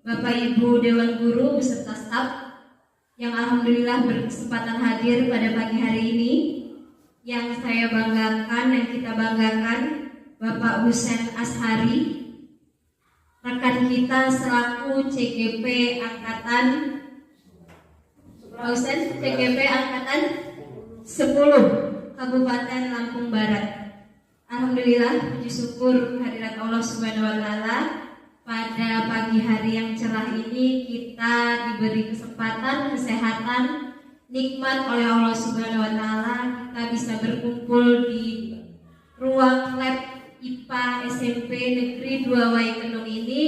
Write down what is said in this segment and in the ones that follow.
Bapak Ibu Dewan Guru beserta staf yang alhamdulillah berkesempatan hadir pada pagi hari ini. Yang saya banggakan dan kita banggakan Bapak Husein Ashari, rekan kita selaku CGP Angkatan CGP Angkatan 10 Kabupaten Lampung Barat. Alhamdulillah, puji syukur kehadirat Allah Subhanahu wa taala, pada pagi hari yang cerah ini kita diberi kesempatan, kesehatan, nikmat oleh Allah Subhanahu wa taala, kita bisa berkumpul di ruang lab IPA SMP Negeri 2 Waikenom ini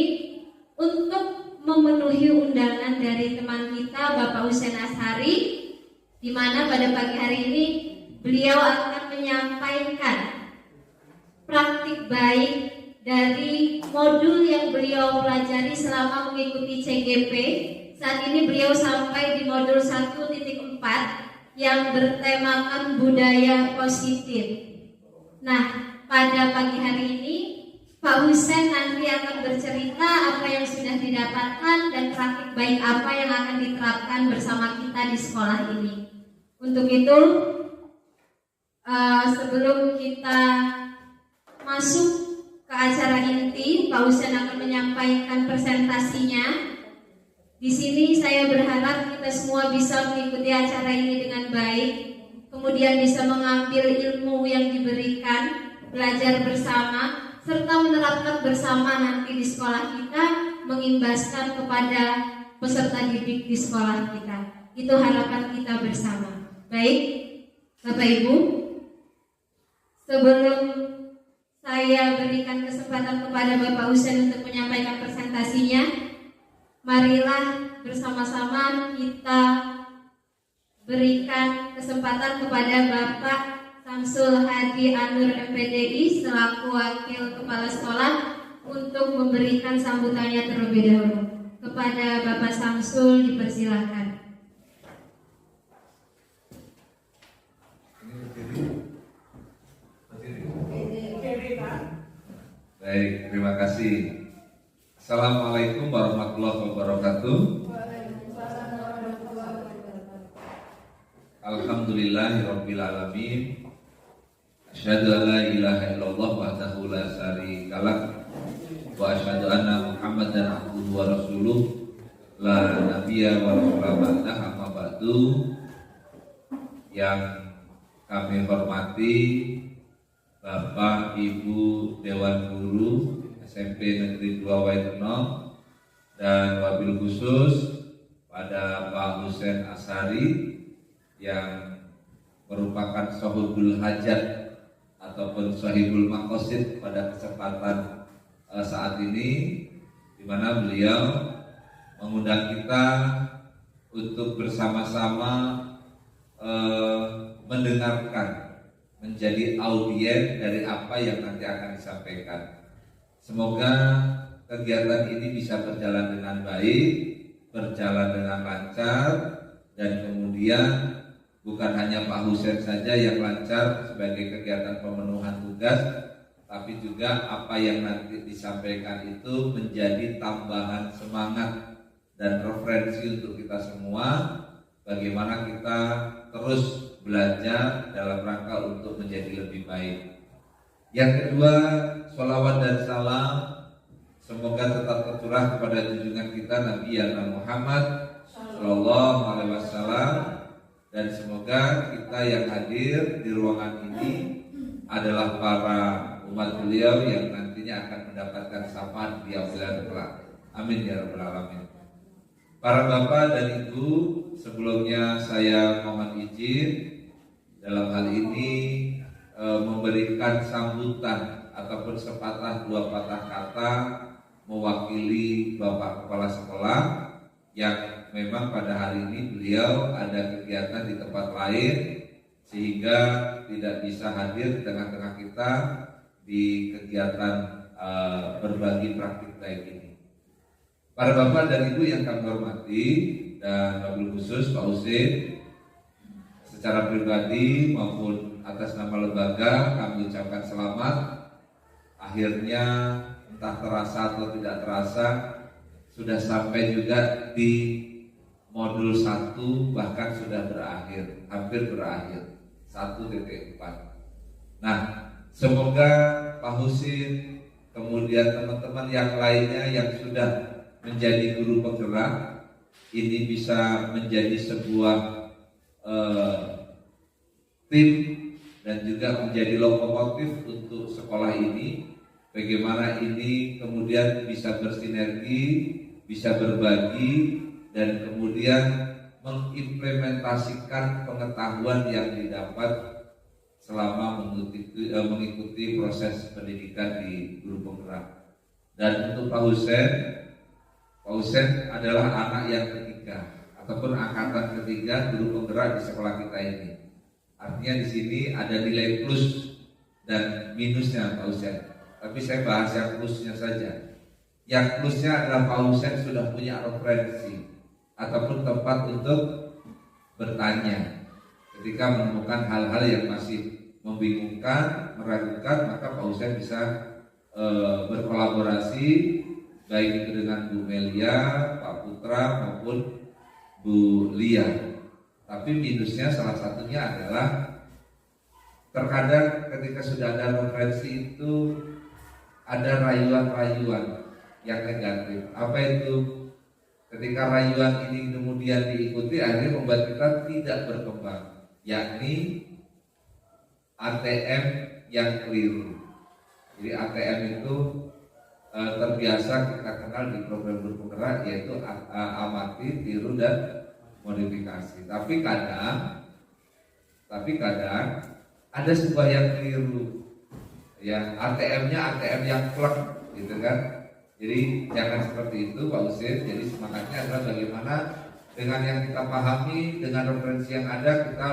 untuk memenuhi undangan dari teman kita Bapak Husein Ashari, di mana pada pagi hari ini beliau akan menyampaikan praktik baik dari modul yang beliau pelajari selama mengikuti CGP. Saat ini beliau sampai di modul 1.4 yang bertemakan budaya positif. Nah, pada pagi hari ini Pak Husein nanti akan bercerita apa yang sudah didapatkan dan praktik baik apa yang akan diterapkan bersama kita di sekolah ini. Untuk itu, sebelum kita masuk ke acara inti, Pak Husein akan menyampaikan presentasinya. Di sini saya berharap kita semua bisa mengikuti acara ini dengan baik, kemudian bisa mengambil ilmu yang diberikan, belajar bersama, serta menerapkan bersama nanti di sekolah kita, mengimbaskan kepada peserta didik di sekolah kita. Itu harapan kita bersama. Baik, Bapak Ibu, sebelum saya berikan kesempatan kepada Bapak Husein untuk menyampaikan presentasinya, marilah bersama-sama kita berikan kesempatan kepada Bapak Samsul Hadi Anur MPDI selaku Wakil Kepala Sekolah untuk memberikan sambutannya terlebih dahulu. Kepada Bapak Samsul dipersilakan. Baik, terima kasih. Assalamualaikum warahmatullahi wabarakatuh. Alhamdulillahirabbil alamin. Asyhadu an la ilaha illallah wahdahu la syarikalah wa asyhadu anna Muhammadan abduhu wa rasuluh la nabiyya wa rasula ba'dah, amma ba'du. Yang kami hormati Bapak Ibu Dewan Guru SMP Negeri 2 Waikenom dan wabil khusus pada Pak Husein Ashari yang merupakan sahibul hajat ataupun sahibul maqasid pada kesempatan saat ini, di mana beliau mengundang kita untuk bersama-sama mendengarkan, menjadi audiens dari apa yang nanti akan disampaikan. Semoga kegiatan ini bisa berjalan dengan baik, berjalan dengan lancar, dan kemudian bukan hanya Pak Husein saja yang lancar sebagai kegiatan pemenuhan tugas, tapi juga apa yang nanti disampaikan itu menjadi tambahan semangat dan referensi untuk kita semua, bagaimana kita terus belajar dalam rangka untuk menjadi lebih baik. Yang kedua, sholawat dan salam semoga tetap tercurah kepada junjungan kita Nabi Muhammad Sallallahu Alaihi Wasallam, dan semoga kita yang hadir di ruangan ini adalah para umat beliau yang nantinya akan mendapatkan syafaat di akhirat kelak. Amin ya rabbal alamin. Para bapak dan ibu, sebelumnya saya mohon izin dalam hal ini memberikan sambutan ataupun sepatah dua patah kata mewakili Bapak Kepala Sekolah yang memang pada hari ini beliau ada kegiatan di tempat lain sehingga tidak bisa hadir di tengah-tengah kita di kegiatan berbagi praktik baik ini. Para bapak dan ibu yang kami hormati dan wabil khusus Pak Husein, secara pribadi maupun atas nama lembaga kami ucapkan selamat. Akhirnya entah terasa atau tidak terasa sudah sampai juga di modul 1, bahkan sudah berakhir, hampir berakhir 1.4. Nah, semoga Pak Husin kemudian teman-teman yang lainnya yang sudah menjadi guru penggerak ini bisa menjadi sebuah tim dan juga menjadi lokomotif untuk sekolah ini. Bagaimana ini kemudian bisa bersinergi, bisa berbagi, dan kemudian mengimplementasikan pengetahuan yang didapat selama mengikuti proses pendidikan di guru penggerak. Dan untuk Pak Husen adalah anak yang ketiga ataupun angkatan ketiga guru penggerak di sekolah kita ini. Artinya di sini ada nilai plus dan minusnya Pak Husen. Tapi saya bahas yang plusnya saja. Yang plusnya adalah Pak Husen sudah punya referensi ataupun tempat untuk bertanya. Ketika menemukan hal-hal yang masih membingungkan, meragukan, maka Pak Husen bisa berkolaborasi baik itu dengan Bu Melia, Pak Putra maupun Bu Lia. Tapi minusnya salah satunya adalah terkadang ketika sudah ada referensi itu ada rayuan-rayuan yang negatif. Apa itu? Ketika rayuan ini kemudian diikuti, akhirnya membuat kita tidak berkembang, yakni ATM yang keliru. Jadi ATM itu terbiasa kita kenal di program guru penggerak, yaitu amati, tiru, dan modifikasi. Tapi kadang ada sebuah yang keliru. Ya, ATM-nya ATM yang plek, gitu kan? Jadi jangan seperti itu Pak Husin. Jadi semangatnya adalah bagaimana dengan yang kita pahami, dengan referensi yang ada, kita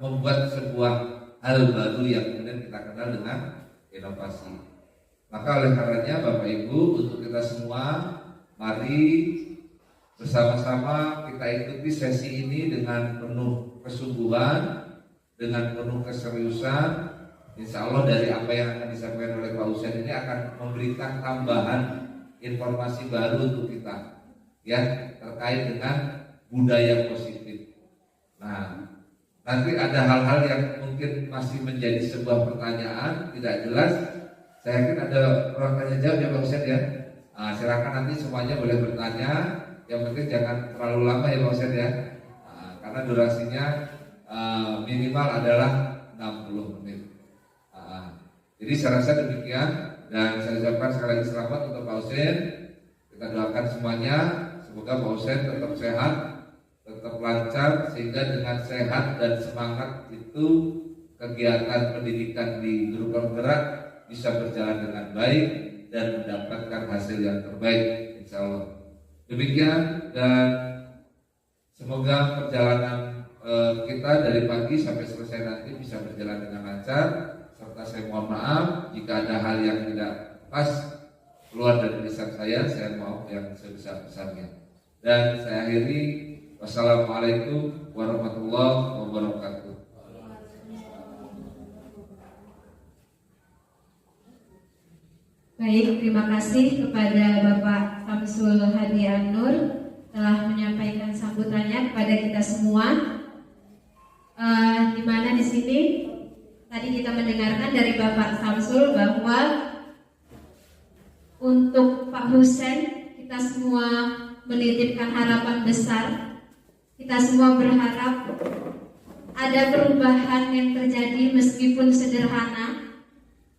membuat sebuah hal baru yang kemudian kita kenal dengan inovasi. Maka oleh karenanya Bapak Ibu, untuk kita semua, mari bersama-sama kita ikuti sesi ini dengan penuh kesungguhan, dengan penuh keseriusan. Insya Allah dari apa yang akan disampaikan oleh Pak Husin ini akan memberikan tambahan informasi baru untuk kita, ya, terkait dengan budaya positif. Nah, nanti ada hal-hal yang mungkin masih menjadi sebuah pertanyaan tidak jelas. Saya yakin ada orang tanya jawab ya Pak Husin ya. Nah, silakan nanti semuanya boleh bertanya. Yang penting jangan terlalu lama ya Pak Husin ya. Nah, karena durasinya minimal adalah 60 menit. Jadi saya rasa demikian, dan saya ucapkan sekali lagi selamat untuk Pak Husin. Kita doakan semuanya, semoga Pak Husin tetap sehat, tetap lancar, sehingga dengan sehat dan semangat itu kegiatan pendidikan di guru penggerak bisa berjalan dengan baik dan mendapatkan hasil yang terbaik, insya Allah. Demikian, dan semoga perjalanan kita dari pagi sampai selesai nanti bisa berjalan dengan lancar. Serta saya mohon maaf jika ada hal yang tidak pas keluar dari lisan saya mohon yang sebesar-besarnya. Dan saya akhiri, wassalamualaikum warahmatullahi wabarakatuh. Baik, terima kasih kepada Bapak Samsul Hadi An-Nur telah menyampaikan sambutannya kepada kita semua. Di mana di sini tadi kita mendengarkan dari Bapak Samsul bahwa untuk Pak Husin kita semua menitipkan harapan besar. Kita semua berharap ada perubahan yang terjadi meskipun sederhana.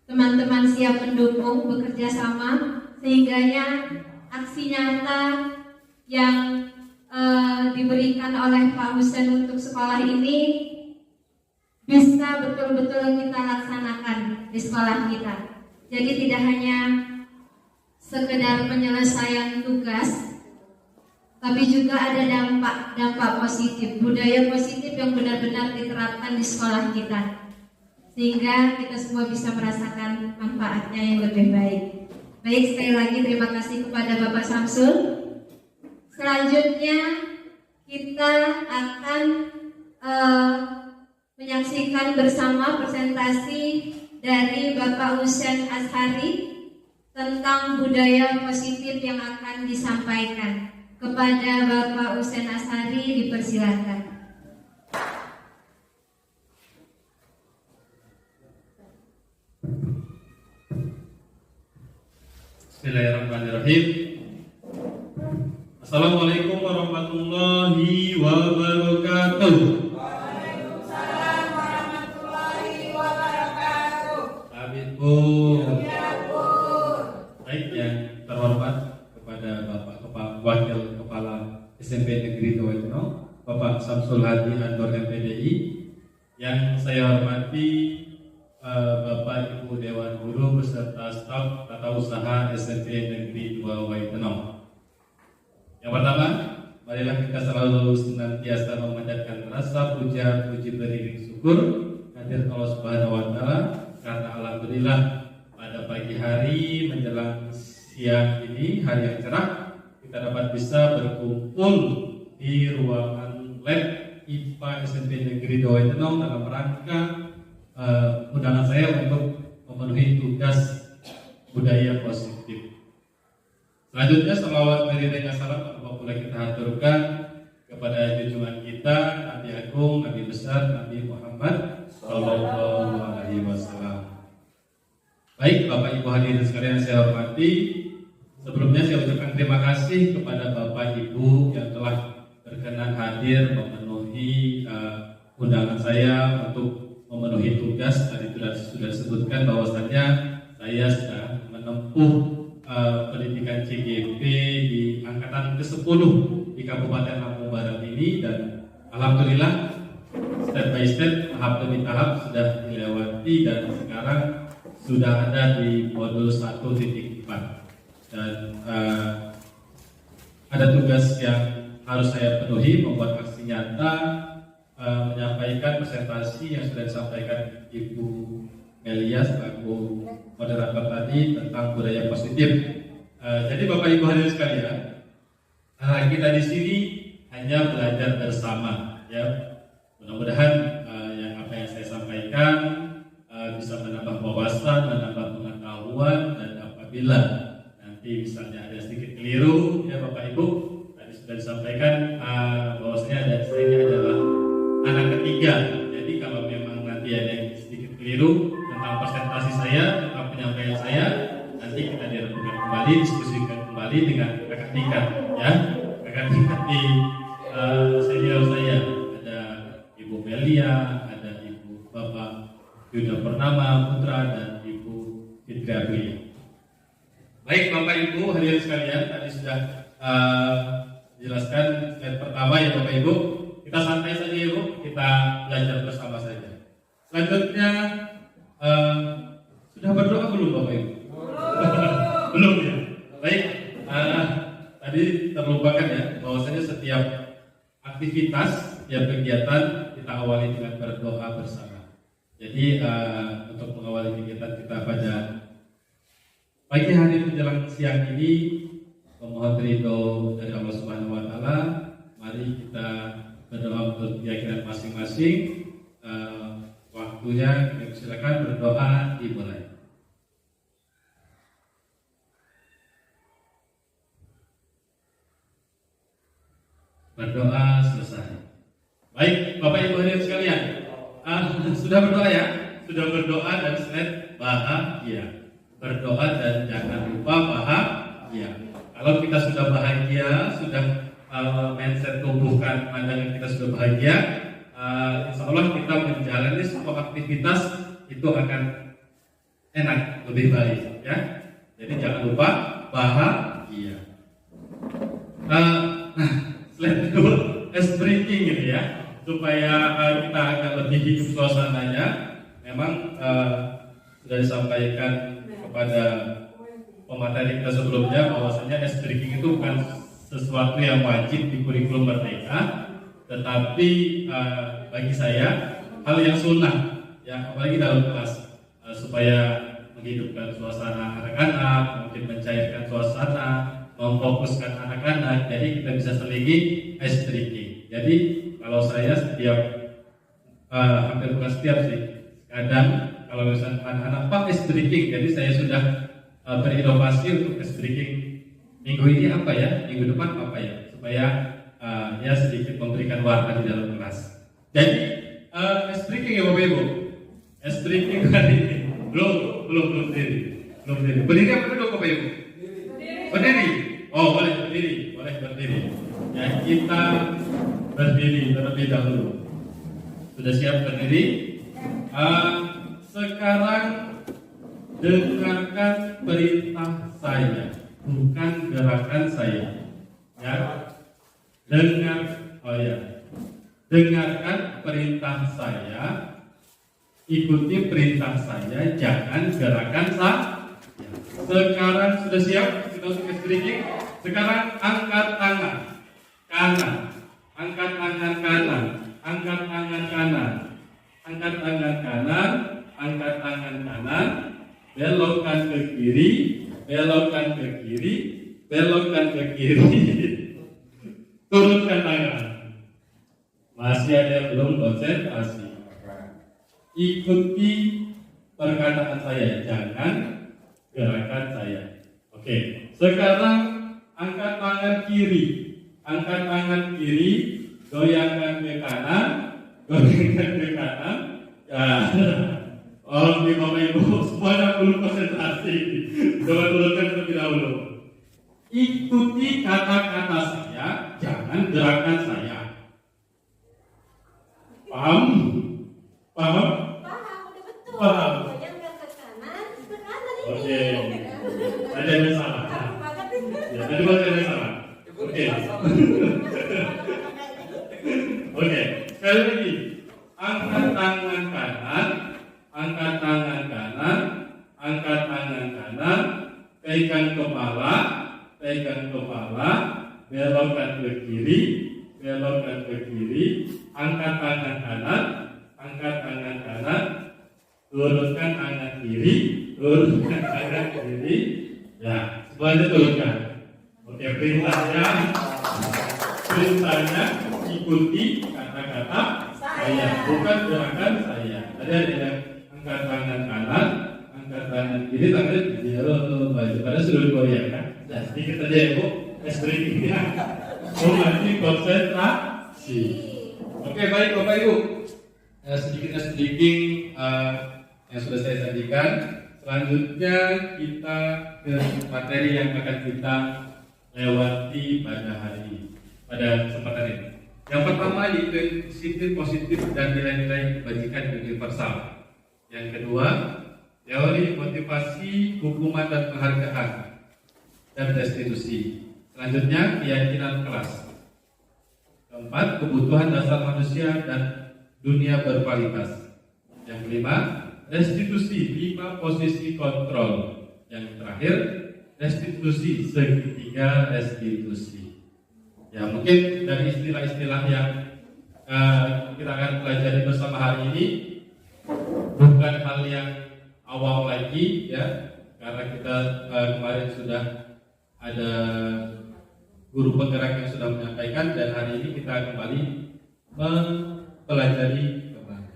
Teman-teman siap mendukung, bekerja sama, sehingganya aksi nyata yang diberikan oleh Pak Husin untuk sekolah ini bisa betul-betul kita laksanakan di sekolah kita. Jadi tidak hanya sekedar penyelesaian tugas, tapi juga ada dampak positif, budaya positif yang benar-benar diterapkan di sekolah kita, sehingga kita semua bisa merasakan manfaatnya yang lebih baik. Baik, sekali lagi terima kasih kepada Bapak Samsul. Selanjutnya kita akan menyaksikan bersama presentasi dari Bapak Husin Ashari tentang budaya positif yang akan disampaikan. Kepada Bapak Husein Asyari dipersilakan. Bismillahirrahmanirrahim. Assalamualaikum warahmatullahi wabarakatuh. Waalaikumsalam warahmatullahi wabarakatuh. Amin Bu. Ya Bu. Baik, yang terhormat kepada Bapak Wakil Kepala SMP Negeri Doaitno, Bapak Samsul Hadi Anwar MPDI, yang saya hormati Bapak Ibu Dewan Guru beserta staf tata usaha SMP Negeri 2 Waiteno. Yang pertama, marilah kita selalu senantiasa memanjatkan rasa puja puji beriring syukur hadir Allah Subhanahu wa taala, karena alhamdulillah pada pagi hari menjelang siang ini, hari yang cerah, kita dapat bisa berkumpul di ruangan lab IPA SMP Negeri 2 Waiteno dalam rangka undangan saya untuk memenuhi tugas budaya positif. Selanjutnya, salawat beriring salam apabila kita haturkan kepada junjungan kita Nabi Agung, Nabi besar, Nabi Muhammad Sallallahu Alaihi Wasallam. Baik, Bapak Ibu hadirin sekalian saya hormati. Sebelumnya saya ucapkan terima kasih kepada Bapak Ibu yang telah berkenan hadir memenuhi undangan saya untuk memenuhi tugas. Tadi sudah disebutkan bahwasannya saya sudah menempuh pendidikan CGP di angkatan ke-10 di Kabupaten Lampung Barat ini, dan alhamdulillah step by step, tahap demi tahap sudah dilewati dan sekarang sudah ada di modul 1.4, dan ada tugas yang harus saya penuhi, membuat aksi nyata, menyampaikan presentasi yang sudah disampaikan Ibu Melia selaku moderator tadi tentang budaya positif. Jadi Bapak Ibu hadirin sekalian, kita di sini hanya belajar bersama, ya. Mudah-mudahan yang apa yang saya sampaikan bisa menambah wawasan, menambah pengetahuan, dan apabila nanti misalnya ada sedikit keliru, ya Bapak Ibu, tadi sudah disampaikan bahwasanya saya ini adalah anak ketiga. Jadi kalau memang nanti ada yang sedikit keliru tentang presentasi saya, tentang penyampaian saya, nanti kita dirembukan kembali, diskusikan kembali dengan kakak tingkat, ya. Kakak tingkat di senior saya, ada Ibu Melia, ada Ibu Bapak Yuda Purnama Putra, dan Ibu Fitri Aprilia. Baik Bapak Ibu hadirin sekalian, tadi sudah jelaskan slide pertama ya Bapak Ibu. Kita santai saja ya Bu, kita belajar bersama saja. Selanjutnya sudah berdoa belum Bapak Ibu? Belum ya. Baik, tadi terlupakan ya bahwasanya setiap aktivitas, setiap kegiatan kita awali dengan berdoa bersama. Jadi untuk mengawali kegiatan kita pada pagi hari menjelang siang ini, memohon ridho dari Allah Subhanahu wa taala, mari kita berdoa untuk keyakinan masing-masing. Waktunya silakan berdoa dimulai. Berdoa selesai. Baik Bapak Ibu hadirin sekalian, sudah berdoa ya? Sudah berdoa dan slide bahagia. Berdoa dan jangan lupa bahagia. Kalau kita sudah bahagia, sudah mindset tumbuhkan pandangan kita sudah bahagia, insya Allah kita menjalani sebuah aktivitas itu akan enak, lebih baik, ya. Jadi jangan lupa bahagia. Slide kedua, ice breaking gitu ya, supaya kita agak lebih hidup suasananya. Memang sudah disampaikan kepada pemateri kita sebelumnya bahwasanya ice breaking itu bukan sesuatu yang wajib di kurikulum Merdeka, tetapi bagi saya hal yang sunnah, ya, apalagi dalam kelas, supaya menghidupkan suasana anak-anak, mungkin mencairkan suasana, memfokuskan anak-anak. Jadi kita bisa selingi ice breaking. Jadi kalau saya setiap hampir bukan setiap sih, kadang kalau misalnya anak-anak pak ice breaking, jadi saya sudah berinovasi untuk streaking minggu ini apa ya, minggu depan apa ya, supaya ya sedikit memberikan warna di dalam kelas. Jadi streaking ya Bapak Ibu, streaking hari ini belum berdiri. Berdiri apa dulu Bapak Ibu? Berdiri. Oh boleh berdiri. Ya kita berdiri terlebih dahulu. Sudah siap berdiri? Sekarang dengarkan perintah saya, bukan gerakan saya. Ya, dengarkan perintah saya, ikuti perintah saya, jangan gerakan saya. Sekarang sudah siap? Kita untuk streaking. Sekarang angkat tangan kanan, angkat tangan kanan, angkat tangan kanan, angkat tangan kanan, angkat tangan kanan, belokkan ke kiri, belokkan ke kiri, belokkan ke kiri, turunkan tangan. Masih ada yang belum konsentrasi. Ikuti perkataan saya, jangan gerakan saya. Oke, sekarang angkat tangan kiri, angkat tangan kiri, goyangkan ke kanan, goyangkan ke kanan. Ya, oh di Bapak Ibu semuanya belum konsentrasi. Coba turunkan terlebih dahulu. Ikuti kata-kata saya, jangan gerakan saya. Paham? Paham? Udah betul. Paham. Goyangkan ke kanan ini. Oke. Ada yang salah. Ya, tadi ada yang salah. Oke. Oke. Sekali lagi. Angkat tangan kanan, angkat tangan kanan, angkat tangan kanan, pegang kepala, belokkan ke kiri, belokkan ke kiri, angkat tangan kanan, angkat tangan kanan, turunkan tangan kiri, turunkan tangan kiri. Ya, semuanya turunkan. Oke, perintahnya ikuti kata-kata saya, bukan gerakan saya. Tadi ada yang angkat tangan kanan, angkat tangan kiri, tangannya di dalam baju. Karena sudah digoyangkan. Nah, sedikit aja ya Bu, streakingnya. Masih konsentrasi. Oke, baik Bapak Ibu. Sedikit streaking yang sudah saya sajikan. Selanjutnya kita ke materi yang akan kita lewati pada hari ini, pada kesempatan ini. Yang pertama yaitu disiplin positif dan nilai-nilai kebajikan universal. Yang kedua, teori motivasi, hukuman dan penghargaan dan restitusi. Selanjutnya, keyakinan kelas. Keempat, kebutuhan dasar manusia dan dunia berkualitas. Yang kelima, restitusi, 5 posisi kontrol. Yang terakhir, restitusi, segitiga restitusi. Ya, mungkin dari istilah-istilah yang kita akan pelajari bersama hari ini bukan hal yang awal lagi ya, karena kita kemarin sudah ada guru penggerak yang sudah menyampaikan, dan hari ini kita kembali mempelajari kembali.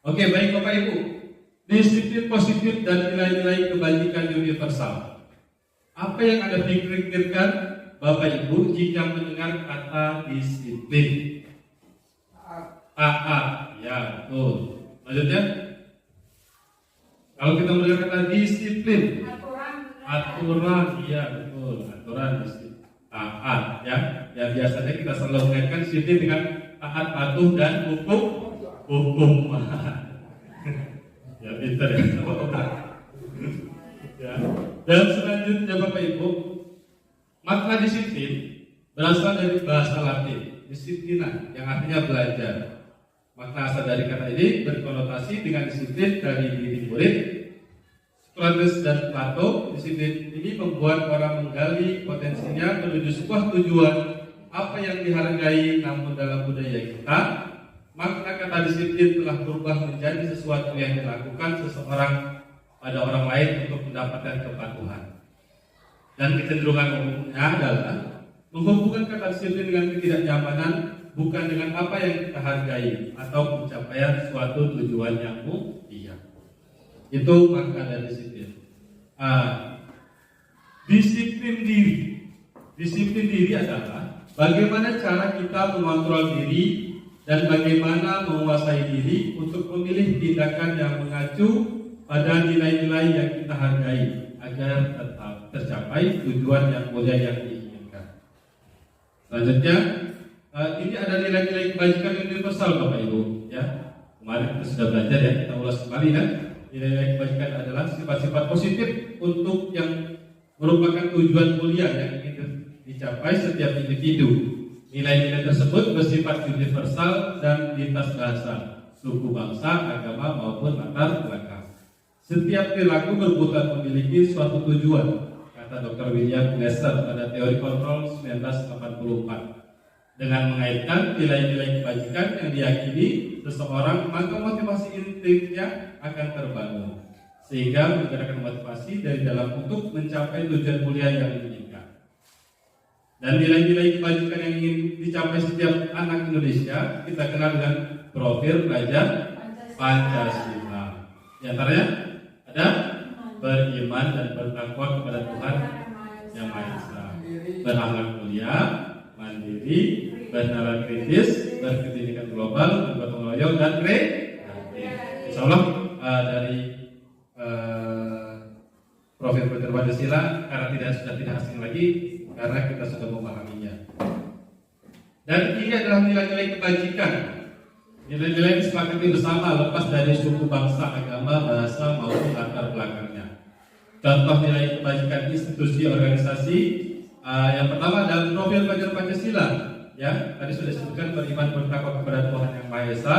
Oke, baik Bapak Ibu, disiplin positif dan nilai-nilai kebajikan universal. Apa yang Anda pikirkan Bapak Ibu jika mendengar kata disiplin? Taat, ya betul. Maksudnya, kalau kita mendengar kata disiplin, aturan, iya betul, aturan, disiplin, taat, ya. Ya biasanya kita selalu mengaitkan disiplin dengan taat, patuh dan hukum. Ya pintar ya, ya. Dan selanjutnya Bapak Ibu, makna disiplin berasal dari bahasa Latin disiplina, yang artinya belajar. Makna asal dari kata ini berkonotasi dengan disiplin dari diri murid. Socrates dan Plato, disiplin ini membuat orang menggali potensinya menuju sebuah tujuan apa yang dihargai. Namun dalam budaya kita, makna kata disiplin telah berubah menjadi sesuatu yang dilakukan seseorang pada orang lain untuk mendapatkan kepatuhan. Dan kecenderungan umumnya adalah menghubungkan kata disiplin dengan ketidaknyamanan, bukan dengan apa yang kita hargai atau pencapaian suatu tujuan yang mulia. Itu makna dari disiplin. Disiplin diri. Disiplin diri adalah bagaimana cara kita mengontrol diri dan bagaimana menguasai diri untuk memilih tindakan yang mengacu pada nilai-nilai yang kita hargai agar tetap tercapai tujuan yang mulia yang diinginkan. Selanjutnya, ini ada nilai-nilai kebajikan universal Bapak Ibu. Ya, kemarin kita sudah belajar ya, kita ulas kembali kan. Nilai-nilai kebajikan adalah sifat-sifat positif untuk yang merupakan tujuan mulia yang ingin dicapai setiap individu. Nilai-nilai tersebut bersifat universal dan lintas bahasa, suku, bangsa, agama maupun latar belakang. Setiap perilaku berkebutuhan memiliki suatu tujuan, kata Dr. William Glasser pada teori kontrol 1984. Dengan mengaitkan nilai-nilai kebajikan yang diyakini seseorang, maka motivasi intrinsnya akan terbangun, sehingga menggerakkan motivasi dari dalam untuk mencapai tujuan mulia yang diinginkan. Dan nilai-nilai kebajikan yang ingin dicapai setiap anak Indonesia kita kenal dengan profil pelajar Pancasila. Di antaranya ada beriman dan bertakwa kepada Tuhan Yang Maha Esa, berakhlak mulia, mandiri, bernalar kritis, berpendidikan global, bergotong royong dan kreatif. Insya Allah dari profil pelajar Pancasila karena sudah tidak asing lagi karena kita sudah memahaminya. Dan ini adalah nilai-nilai kebajikan, nilai-nilai yang disepakati bersama lepas dari suku, bangsa, agama, bahasa maupun latar belakangnya. Contoh nilai kebajikan institusi organisasi yang pertama adalah profil pelajar Pancasila. Ya, tadi sudah disebutkan beriman bertakwa kepada Tuhan Yang Maha Esa,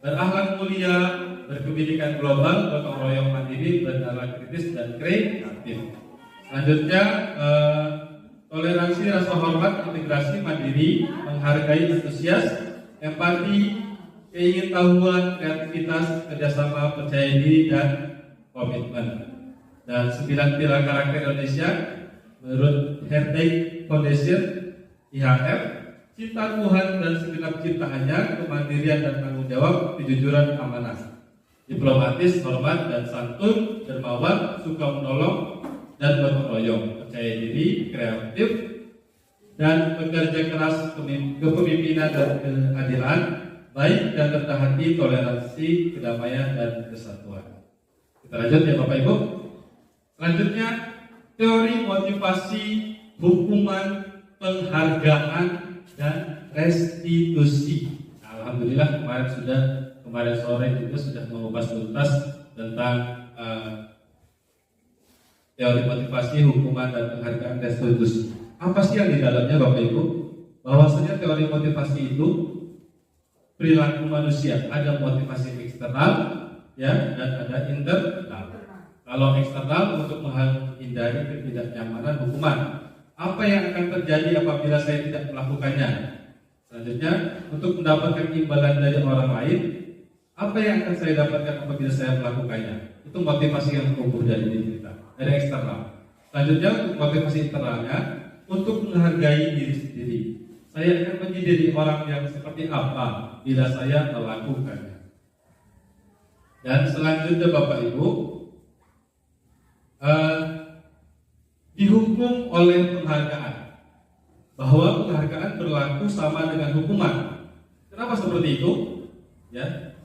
berakhlak mulia, berpendidikan global, gotong royong mandiri, bernalar kritis dan kreatif. Selanjutnya toleransi, rasa hormat, integrasi, mandiri, menghargai, antusias, empati, keingintahuan, kreativitas, kerjasama, percaya diri, dan komitmen. Dan 9 pilar karakter Indonesia menurut Heritage Foundation (IHF), cinta Tuhan dan segenap ciptaannya, kemandirian dan tanggung jawab, kejujuran, amanah, diplomatis, hormat dan santun, dermawan, suka menolong dan gotong royong, percaya diri, kreatif, dan bekerja keras, kepemimpinan dan keadilan, baik dan rendah hati, toleransi, kedamaian dan kesatuan. Kita lanjut ya Bapak Ibu. Selanjutnya teori motivasi, hukuman, penghargaan, dan restitusi. Alhamdulillah kemarin sore juga sudah mengupas tuntas tentang teori motivasi, hukuman, dan penghargaan, restitusi. Apa sih yang di dalamnya Bapak Ibu? Bahwasanya teori motivasi itu perilaku manusia, ada motivasi eksternal ya dan ada internal. Kalau eksternal untuk menghindari ketidaknyamanan hukuman. Apa yang akan terjadi apabila saya tidak melakukannya? Selanjutnya, untuk mendapatkan imbalan dari orang lain, apa yang akan saya dapatkan apabila saya melakukannya? Itu motivasi yang tumbuh dari diri kita, dari eksternal. Selanjutnya, untuk motivasi internalnya, untuk menghargai diri sendiri. Saya akan menjadi orang yang seperti apa bila saya melakukannya. Dan selanjutnya Bapak Ibu, dihukum oleh penghargaan, bahwa penghargaan berlaku sama dengan hukuman. Kenapa seperti itu? Ya,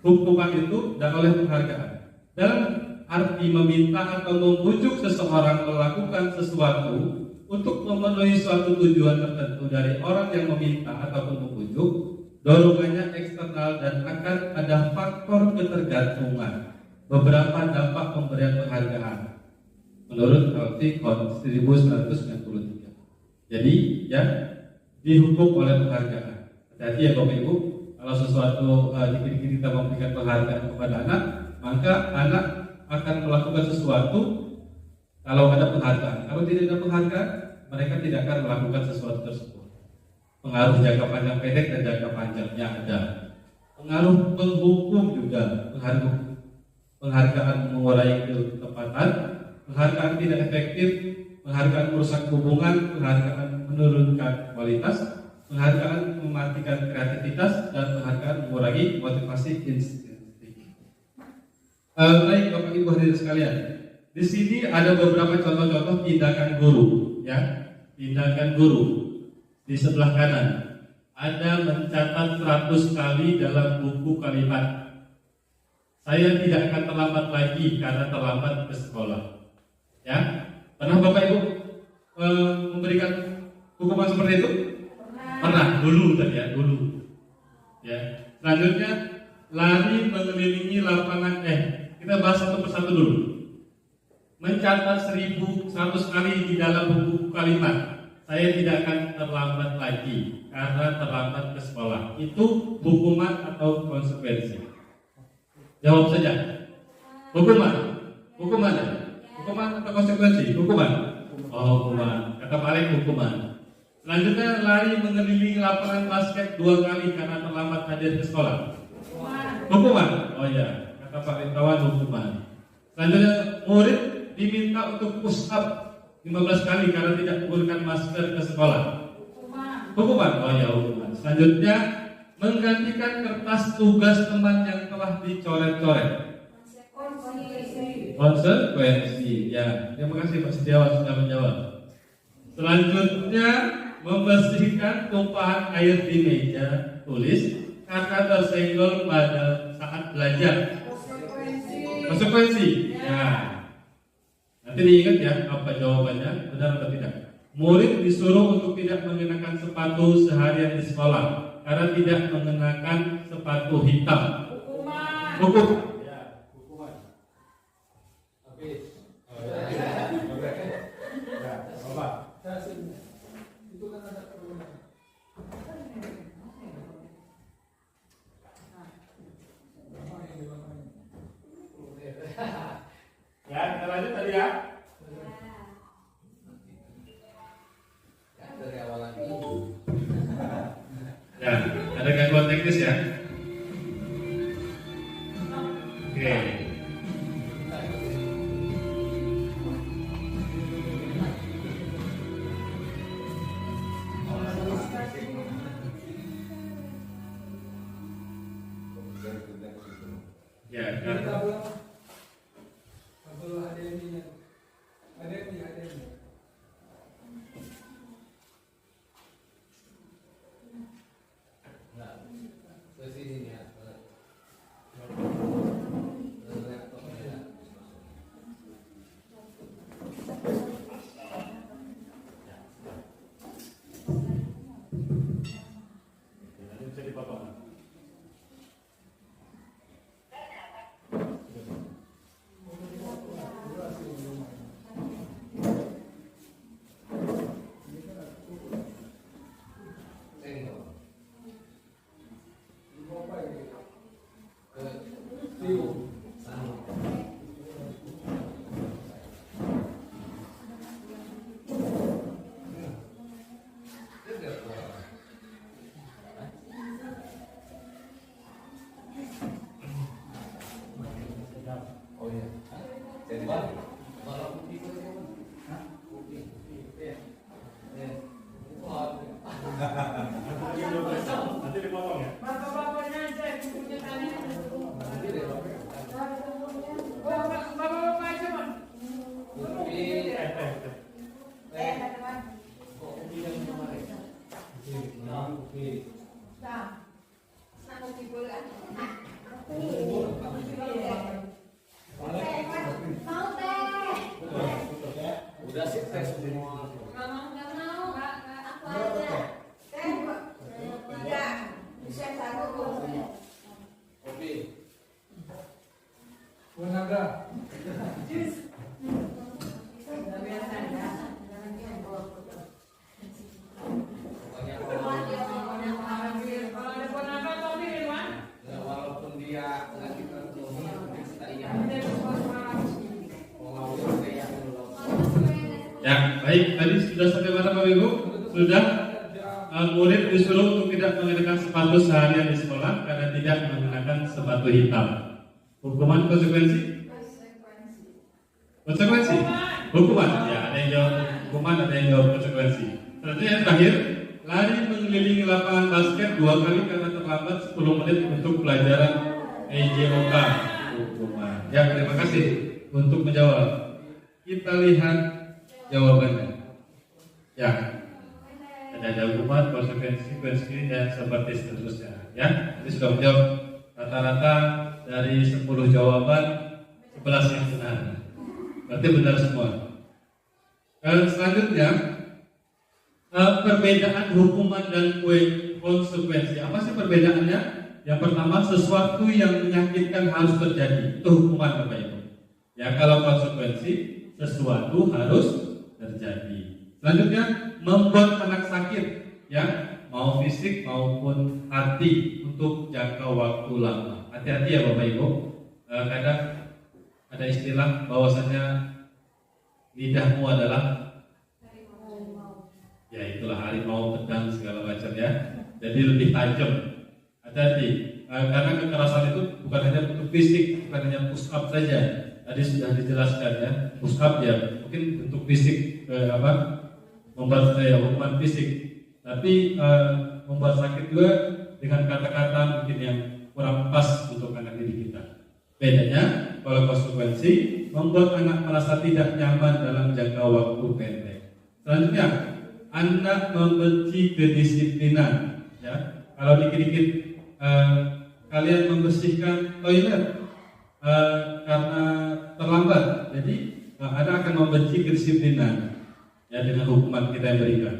hukuman itu dan oleh penghargaan. Dalam arti meminta atau membujuk seseorang melakukan sesuatu untuk memenuhi suatu tujuan tertentu dari orang yang meminta ataupun membujuk, dorongannya eksternal dan akan ada faktor ketergantungan. Beberapa dampak pemberian penghargaan menurut Artikel 1993. Jadi ya dihukum oleh penghargaan. Hati-hati ya Bapak Ibu, kalau sesuatu dikit-dikit kita memberikan penghargaan kepada anak, maka anak akan melakukan sesuatu kalau ada penghargaan. Kalau tidak ada penghargaan, mereka tidak akan melakukan sesuatu tersebut. Pengaruh jangka panjang, pendek, dan jangka panjangnya ada. Pengaruh penghukum juga, penghargaan mengurangi ketepatan, penghargaan tidak efektif, penghargaan merusak hubungan, penghargaan menurunkan kualitas, penghargaan mematikan kreativitas, dan penghargaan mengurangi motivasi instinktif. Baik Bapak Ibu hadirin sekalian, di sini ada beberapa contoh-contoh tindakan guru, ya. Tindakan guru di sebelah kanan ada mencatat 100 kali dalam buku kalimat. Saya tidak akan terlambat lagi karena terlambat ke sekolah. Ya, pernah Bapak Ibu memberikan hukuman seperti itu? Pernah dulu tadi ya, dulu. Ya. Selanjutnya lari mengelilingi lapangan. Kita bahas satu persatu dulu. Mencatat 1.100 kali di dalam buku kalimat. Saya tidak akan terlambat lagi karena terlambat ke sekolah. Itu hukuman atau konsekuensi? Jawab saja. Hukuman. Hukuman. Hukuman atau konsekuensi? Hukuman. Oh, hukuman. Kata Pak Alek, hukuman. Selanjutnya lari mengelilingi lapangan basket 2 kali karena terlambat hadir ke sekolah. Hukuman. Oh ya, kata Pak Rintawan, hukuman. Selanjutnya murid diminta untuk push up 15 kali karena tidak menggunakan masker ke sekolah. Hukuman. Oh ya, hukuman. Selanjutnya menggantikan kertas tugas teman yang telah dicoret-coret. Konsekuensi. Ya, terima kasih Pak Setiawan sudah menjawab. Selanjutnya membersihkan tumpahan air di meja tulis karena tersenggol pada saat belajar. Konsekuensi. Ya. Nanti diingat ya apa jawabannya, benar atau tidak. Murid disuruh untuk tidak mengenakan sepatu seharian di sekolah karena tidak mengenakan sepatu hitam. Hukum. Ya, hukuman. Habis. Itu kan ada perlunya. Ya, kita lanjut tadi ya. Dari awal lagi. Ya, ada gangguan teknis ya. Oke. Ya, Kabel HDMI-nya. HDMI. Nah, ke sini ya. bisa dipotong. Nanti dipotong ya. Udah sih tes semua. Nggak mau, aku aja. Enggak, bisa satu. Kopi. Buanaga. Walaupun dia nggak dikerjain, kita iya. Ya, baik. Tadi sudah sampai mana Bapak Ibu? Sudah. Murid disuruh untuk tidak mengenakan sepatu seharian di sekolah karena tidak mengenakan sepatu hitam. Hukuman konsekuensi? Konsekuensi? Hukuman. Ya, ada yang jawab hukuman, ada yang jawab konsekuensi. Selanjutnya yang terakhir, lari mengelilingi lapangan basket 2 kali karena terlambat 10 menit untuk pelajaran EJOK. Hukuman. Ya, terima kasih untuk menjawab. kita lihat jawabannya. Ya, ada hukuman, konsekuensi dan seperti seterusnya. Ya, jadi sudah menjawab rata-rata dari 10 jawaban 11 yang benar. Berarti benar semua. Selanjutnya, perbedaan hukuman dan konsekuensi. Apa sih perbedaannya? Yang pertama, sesuatu yang menyakitkan harus terjadi. Itu hukuman, Bapak Ibu. Ya, kalau konsekuensi, sesuatu harus terjadi. Selanjutnya, membuat anak sakit, ya, mau fisik maupun hati untuk jangka waktu lama. Hati-hati ya Bapak Ibu. Kadang ada istilah bahwasanya lidahmu adalah, ya itulah harimau, pedang segala macam ya. Jadi lebih tajam. Hati-hati, karena kekerasan itu bukan hanya untuk fisik, bukan hanya push up saja. Tadi sudah dijelaskan ya, push up ya mungkin untuk fisik, membuat hukuman fisik, tapi membuat sakit juga dengan kata-kata mungkin yang kurang pas untuk anak didik kita. Bedanya, kalau konsekuensi membuat anak merasa tidak nyaman dalam jangka waktu pendek. Selanjutnya, anak membenci kedisiplinan. Ya, kalau dikit-dikit kalian membersihkan toilet karena terlambat, jadi anak akan membenci kedisiplinan. Ya, dengan hukuman kita yang berikan.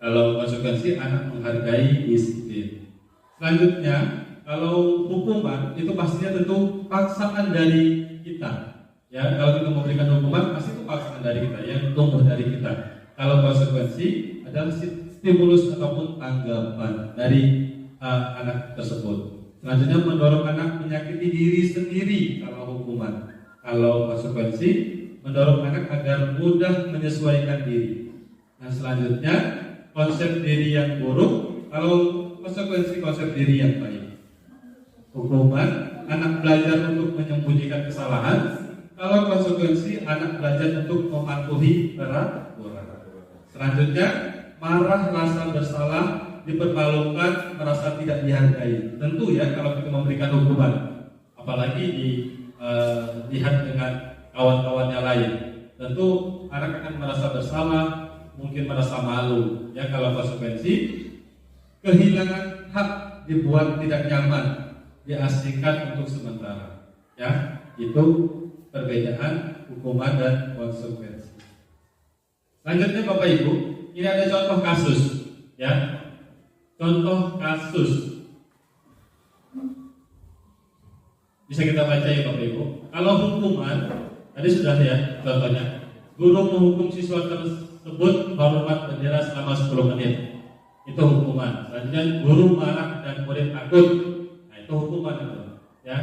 Kalau konsekuensi, anak menghargai disiplin. Selanjutnya, kalau hukuman itu pastinya tentu paksaan dari kita. Ya, kalau kita memberikan hukuman pasti itu paksaan dari kita, yang tumbuh dari kita. Kalau konsekuensi adalah stimulus ataupun tanggapan dari anak tersebut. Selanjutnya, mendorong anak menyakiti diri sendiri kalau hukuman. Kalau konsekuensi, mendorong anak agar mudah menyesuaikan diri. Nah, selanjutnya, konsep diri yang buruk. Kalau konsekuensi, konsep diri yang baik. Hukuman, anak belajar untuk menyembunyikan kesalahan. Kalau konsekuensi, anak belajar untuk mematuhi peraturan. Selanjutnya, marah, rasa bersalah, dipermalukan, merasa tidak dihargai. Tentu ya, kalau kita memberikan hukuman, apalagi dilihat dengan kawan-kawannya lain, tentu anak akan merasa bersalah, mungkin merasa malu. Ya, kalau konsekuensi, kehilangan hak, dibuat tidak nyaman, diasingkan untuk sementara. Ya, itu perbedaan hukuman dan konsekuensi. Selanjutnya Bapak Ibu, ini ada contoh kasus. Ya, contoh kasus. Bisa kita baca ya Bapak Ibu. Kalau hukuman, tadi sudah ya contohnya, guru menghukum siswa tersebut hormat bendera selama 10 menit. Itu hukuman. Selanjutnya, guru marah dan murid takut. Nah, itu hukuman itu. Ya.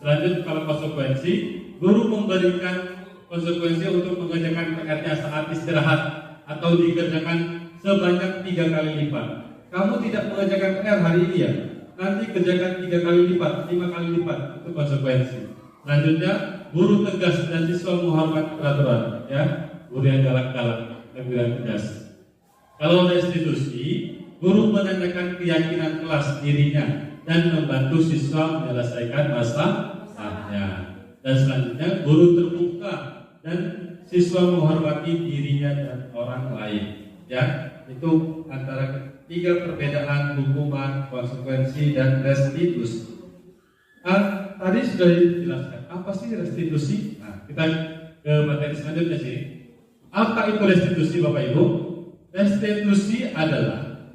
Selanjutnya, kalau konsekuensi, guru memberikan konsekuensi untuk mengerjakan PR-nya saat istirahat atau dikerjakan sebanyak 3 kali lipat. Kamu tidak mengerjakan PR hari ini ya, nanti kerjakan 3 kali lipat, 5 kali lipat. Itu konsekuensi. Selanjutnya, guru tegas dan siswa menghormati peraturan. Ya, guru yang galak-galak, yang tegas. Kalau restitusi, guru menanyakan keyakinan kelas dirinya dan membantu siswa menyelesaikan masalahnya. Dan selanjutnya, guru terbuka dan siswa menghormati dirinya dan orang lain. Ya, itu antara 3 perbedaan hukuman, konsekuensi, dan restitusi. Tadi sudah dijelaskan apa sih restitusi. Nah, kita ke materi selanjutnya sih. Apa itu restitusi Bapak Ibu? Restitusi adalah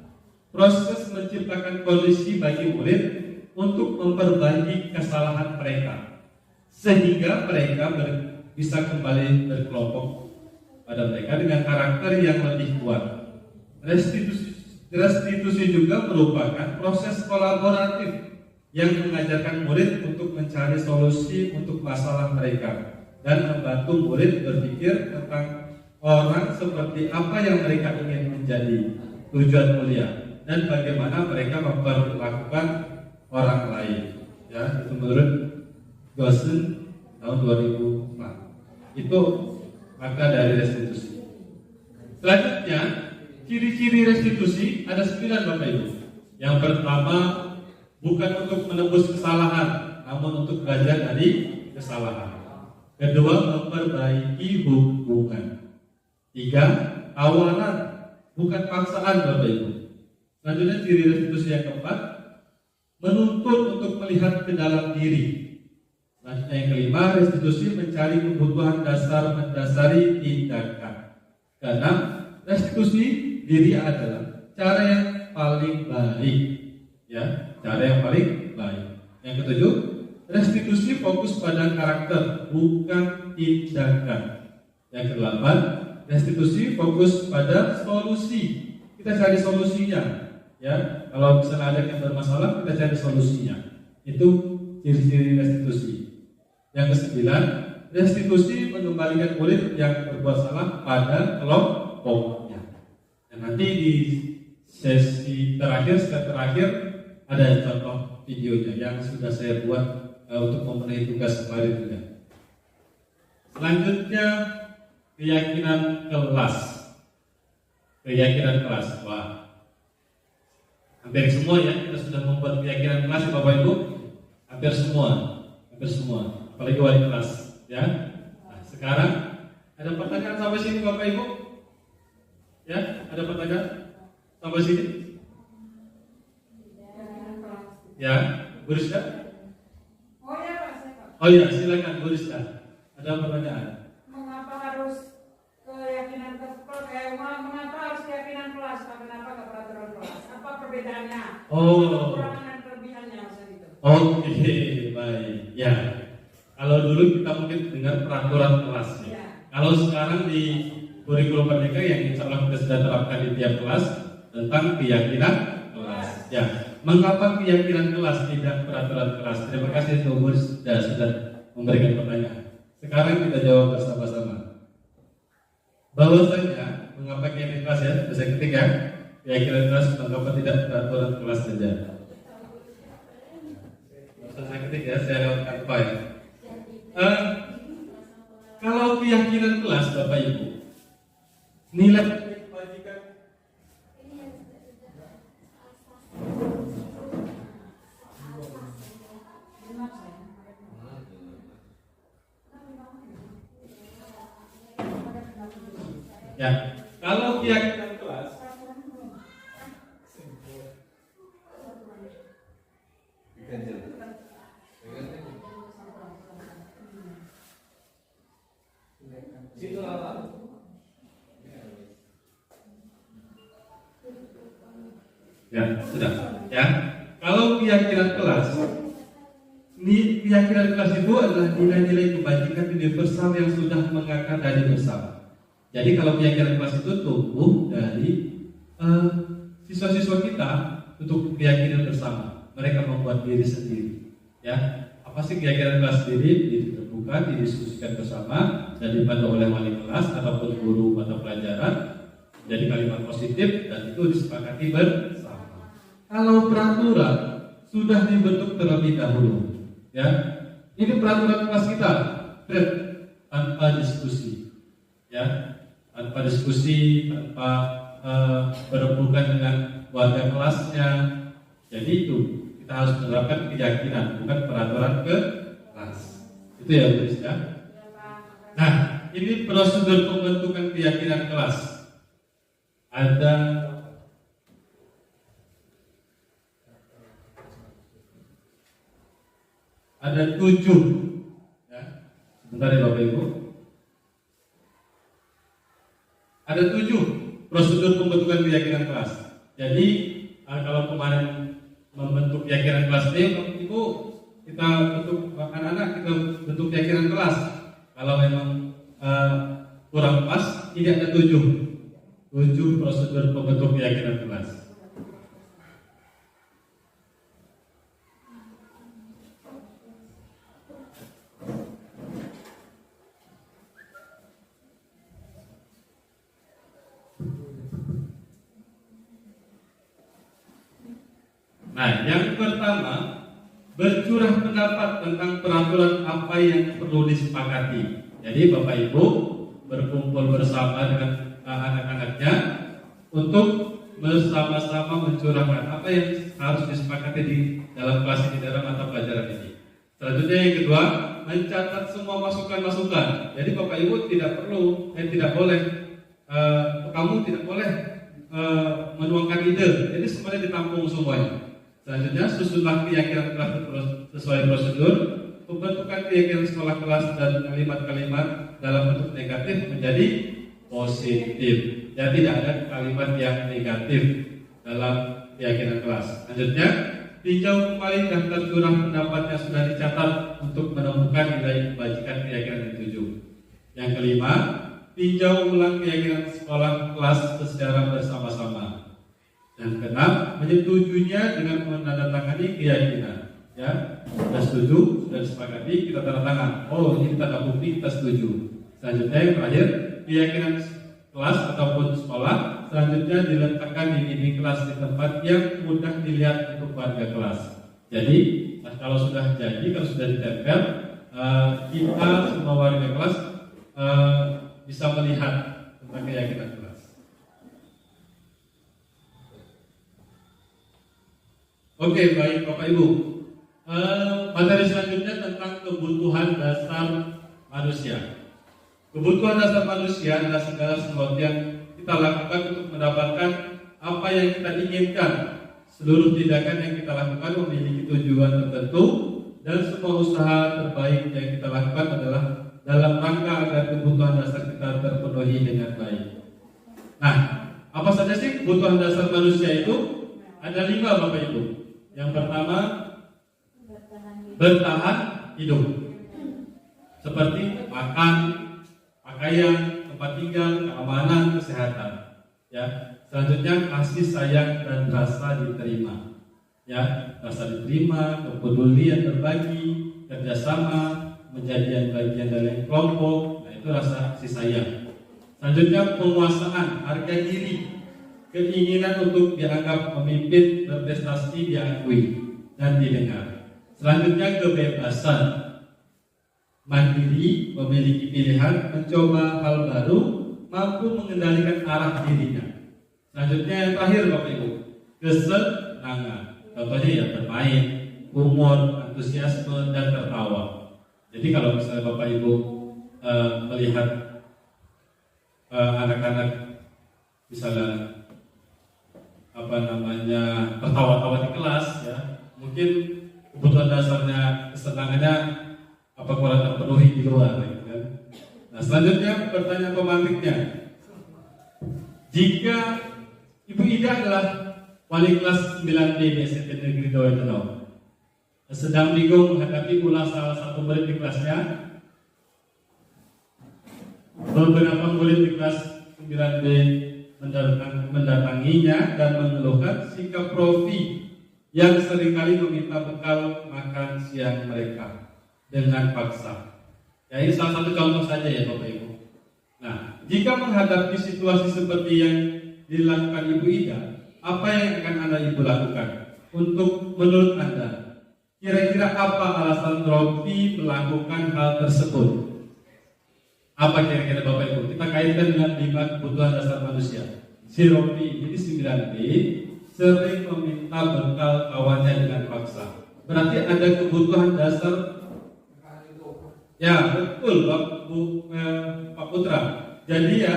proses menciptakan kondisi bagi murid untuk memperbaiki kesalahan mereka, sehingga mereka bisa kembali berkelompok pada mereka dengan karakter yang lebih kuat. Restitusi juga merupakan proses kolaboratif yang mengajarkan murid untuk mencari solusi untuk masalah mereka dan membantu murid berpikir tentang orang seperti apa yang mereka ingin menjadi, tujuan mulia, dan bagaimana mereka memperlakukan orang lain. Ya, itu menurut Gosen tahun 2004. Itu makna dari restitusi. Selanjutnya, ciri-ciri restitusi ada 9 Bapak Ibu. Yang pertama, bukan untuk menebus kesalahan, namun untuk belajar dari kesalahan. Kedua, memperbaiki hubungan. 3, awalan, bukan paksaan Bapak Ibu. Selanjutnya ciri restitusi yang keempat, menuntut untuk melihat ke dalam diri. Selanjutnya yang kelima, restitusi mencari kebutuhan dasar mendasari tindakan. Keenam, restitusi diri adalah cara yang paling baik, ya, cara yang paling baik. Yang ketujuh, restitusi fokus pada karakter, bukan tindakan. Yang kedelapan, restitusi fokus pada solusi. Kita cari solusinya. Ya, kalau misalnya ada yang bermasalah, kita cari solusinya. Itu ciri-ciri restitusi. Yang kesembilan, restitusi mengembalikan murid yang berbuat salah pada kelompoknya. Dan nanti di sesi terakhir, ada contoh videonya yang sudah saya buat untuk memenuhi tugas kemarin juga. Selanjutnya, keyakinan kelas. Keyakinan kelas. Wah, hampir semua ya kita sudah membuat keyakinan kelas ya Bapak Ibu. Hampir semua. Apalagi wali kelas, ya. Nah, sekarang ada pertanyaan sampai sini Bapak Ibu? Ya, ada pertanyaan sampai sini? Ya, Bu Rizka? Oh ya, silakan Bu Rizka. Ada pertanyaan? Mengapa harus keyakinan mengapa harus keyakinan kelas? Kenapa nggak peraturan kelas? Apa perbedaannya? Oh. Kekurangan dan kelebihannya maksud itu. Oke, baik. Ya. Kalau dulu kita mungkin dengar peraturan kelas ya. Ya. Kalau sekarang di kurikulum Merdeka yang insya Allah kita sudah terapkan di tiap kelas tentang keyakinan kelas. Ya. Mengapa keyakinan kelas tidak peraturan kelas? Terima kasih Bu sudah memberikan pertanyaan. Sekarang kita jawab bersama-sama. Bahwasanya mengapa keyakinan kelas ya? Saya ketik ya. Keyakinan kelas mengapa tidak peraturan kelas saja? Saya ketik ya. Saya lewatkan file. Kalau keyakinan kelas Bapak Ibu, nilai kebajikan ya, kalau keyakinan kelas Situ apa? ya, sudah. Ya, kalau keyakinan kelas, keyakinan kelas itu adalah nilai-nilai kebajikan universal yang sudah mengakar dari bersama. Jadi kalau keyakinan kelas itu tumbuh dari siswa-siswa kita untuk keyakinan bersama. Mereka membuat diri sendiri. Ya, apa sih keyakinan kelas sendiri? Diri terbuka, didiskusikan bersama dan dibantu oleh wali kelas ataupun guru mata pelajaran. Jadi kalimat positif dan itu disepakati bersama. Kalau peraturan sudah dibentuk terlebih dahulu, ya, ini peraturan kelas kita, tanpa diskusi, ya, tanpa diskusi, tanpa berhubungan dengan warga kelasnya. Jadi itu kita harus menerapkan keyakinan, bukan peraturan ke kelas. Itu ya, Bu Rizka. Nah, ini prosedur pembentukan keyakinan kelas. Ada 7 ya. Sebentar ya Bapak Ibu. Ada 7 prosedur pembentukan keyakinan kelas. Jadi kalau kemarin membentuk keyakinan kelas ini, Ibu kita bentuk anak-anak, kita bentuk keyakinan kelas. Kalau memang kurang pas, ini ada 7 prosedur pembentuk keyakinan kelas. Nah, yang pertama, bercurah pendapat tentang peraturan apa yang perlu disepakati. Jadi Bapak Ibu berkumpul bersama dengan anak-anaknya untuk bersama-sama mencurahkan apa yang harus disepakati di dalam kelas ini, dalam mata pelajaran ini. Selanjutnya yang kedua, mencatat semua masukan-masukan. Jadi Bapak Ibu tidak perlu tidak boleh kamu tidak boleh menuangkan ide. Jadi semuanya ditampung semuanya. Selanjutnya susunlah keyakinan kelas sesuai prosedur. Pembentukan keyakinan sekolah kelas dan kalimat-kalimat dalam bentuk negatif menjadi positif. Ya, tidak ada kalimat yang negatif dalam keyakinan kelas. Selanjutnya, tinjau kembali daftar curah pendapat yang sudah dicatat untuk menemukan nilai kebajikan keyakinan yang tujuh. Yang kelima, tinjau ulang keyakinan sekolah kelas secara bersama-sama. Dan keenam, menyetujuinya dengan menandatangani keyakinan. Ya, sudah setuju, sudah disepakati, kita tanda tangan. Oh, ini tanda bukti kita setuju. Selanjutnya yang terakhir, keyakinan kelas ataupun sekolah selanjutnya diletakkan di dinding kelas di tempat yang mudah dilihat untuk warga kelas. Jadi, kalau sudah ditempel, kita semua warga kelas bisa melihat tentang keyakinan kelas. Oke, baik Bapak Ibu. Materi selanjutnya tentang kebutuhan dasar manusia. Kebutuhan dasar manusia adalah segala sesuatu yang kita lakukan untuk mendapatkan apa yang kita inginkan. Seluruh tindakan yang kita lakukan memiliki tujuan tertentu dan semua usaha terbaik yang kita lakukan adalah dalam rangka agar kebutuhan dasar kita terpenuhi dengan baik. Nah, apa saja sih kebutuhan dasar manusia itu? Ada 5 Bapak Ibu. Yang pertama, bertahan hidup, seperti makan, pakaian, tempat tinggal, keamanan, kesehatan. Ya, selanjutnya kasih sayang dan rasa diterima. Ya, rasa diterima, kepedulian berbagi, kerjasama, menjadi bagian dari kelompok. Nah, itu rasa kasih sayang. Selanjutnya penguasaan, harga diri, keinginan untuk dianggap pemimpin, berprestasi, diakui dan didengar. Selanjutnya kebebasan, mandiri, memiliki pilihan, mencoba hal baru, mampu mengendalikan arah dirinya. Selanjutnya yang terakhir Bapak Ibu, kesenangan. Contohnya ya bermain, humor, antusiasme dan tertawa. Jadi kalau misalnya Bapak Ibu melihat anak-anak misalnya tertawa-tawa di kelas, ya mungkin kebutuhan dasarnya kesenangannya kurang terpenuhi di luar, gitu kan? Nah, selanjutnya pertanyaan pemantiknya, jika Ibu Ida adalah wali kelas 9D di SMP Negeri Daweteno, sedang bingung menghadapi ulah salah satu murid di kelasnya, beberapa murid di kelas 9D mendatanginya dan mengeluhkan sikap Profi yang seringkali meminta bekal makan siang mereka dengan paksa. Ya, ini salah satu contoh saja ya Bapak Ibu. Nah, jika menghadapi situasi seperti yang dilakukan Ibu Ida, apa yang akan Anda Ibu lakukan? Untuk menurut Anda, kira-kira apa alasan Profi melakukan hal tersebut? Apa kira-kira Bapak Ibu? Kita kaitkan dengan 5 kebutuhan dasar manusia. Si Rofi ini 9B sering meminta bekal kawannya dengan paksa. Berarti ada kebutuhan dasar. Ya betul Pak Putra. Jadi ya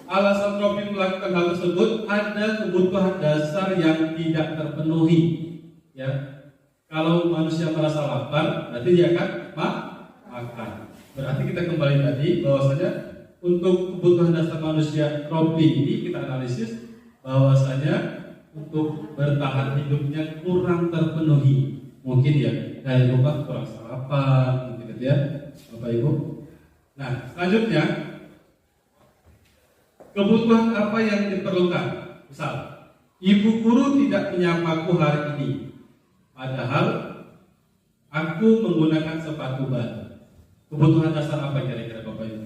alasan Rofi melakukan hal tersebut, ada kebutuhan dasar yang tidak terpenuhi. Ya, kalau manusia merasa lapar, berarti dia akan makan. Berarti kita kembali tadi bahwasanya untuk kebutuhan dasar manusia Rofi ini kita analisis bahwasanya untuk bertahan hidupnya kurang terpenuhi. Mungkin ya dari rumah kurang sarapan, gitu ya, Bapak Ibu. Nah, selanjutnya kebutuhan apa yang diperlukan? Misal, ibu guru tidak menyapaku hari ini, padahal aku menggunakan sepatu baru. Kebutuhan dasar apa kira-kira Bapak Ibu?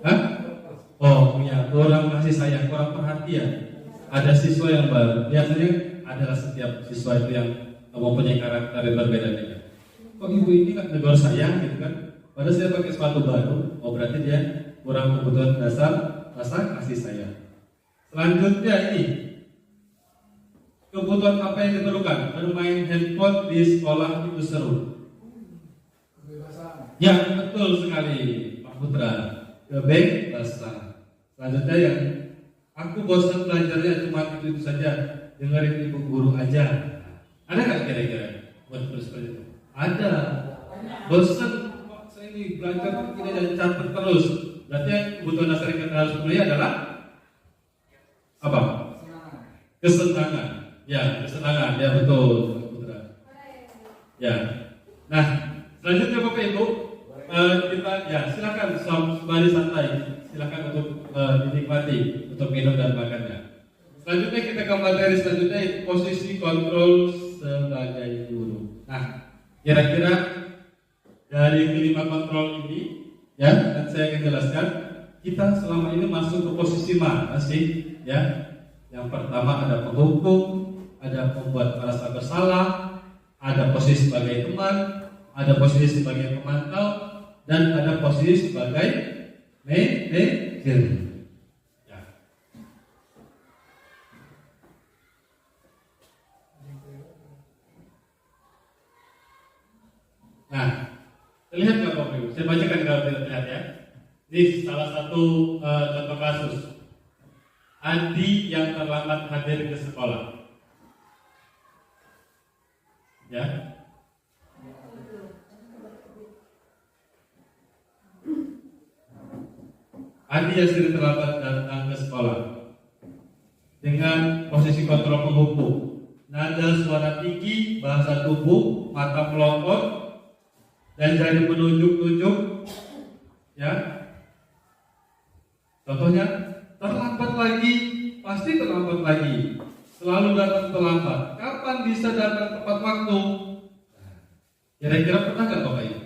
Hah? Oh ya, kurang kasih sayang, kurang perhatian. Ada siswa yang baru, biasanya adalah setiap siswa itu yang mempunyai karakter yang berbeda-beda. Kok ibu ini nggak negor sayang gitu kan? Padahal saya pakai sepatu baru, oh berarti dia kurang kebutuhan dasar rasa kasih sayang. Selanjutnya ini kebutuhan apa yang diperlukan? Bermain handphone di sekolah itu seru. Ya, betul sekali Pak Putra. Kebebasan. Selanjutnya yang aku bosan belajarnya cuma itu saja, dengerin ibu guru aja. Ada nggak kira-kira buat seperti itu? Ada. Bosan kok saya ini belajar ini dan catat terus. Berarti yang kebutuhan dasar yang kita harus penuhi adalah apa? Kesenangan. Ya, kesenangan. Ya betul Pak Putra. Ya. Nah, selanjutnya Bapak Ibu, kita ya silakan sembari santai, silakan untuk dinikmati untuk minum dan makannya. Selanjutnya kita ke materi selanjutnya, posisi kontrol sebagai guru. Nah, kira-kira dari kelima kontrol ini, ya, dan saya akan jelaskan kita selama ini masuk ke posisi mana sih? Ya, yang pertama ada penghukum, ada pembuat merasa bersalah, ada posisi sebagai teman, ada posisi sebagai pemantau, dan ada posisi sebagai manajer. Ya. Nah, terlihat nggak Bapak Ibu? Saya bacakan kalau tidak terlihat ya. Ini salah satu contoh kasus. Adi yang terlambat hadir ke sekolah. Ya. Adi yang sering terlambat datang ke sekolah dengan posisi kontrol penghukum, nada suara tinggi, bahasa tubuh, mata melotot, dan jari menunjuk-nunjuk. Ya. Contohnya, terlambat lagi, pasti terlambat lagi, selalu datang terlambat. Kapan bisa datang tepat waktu? Kira-kira pernah nggak Bapak Ibu?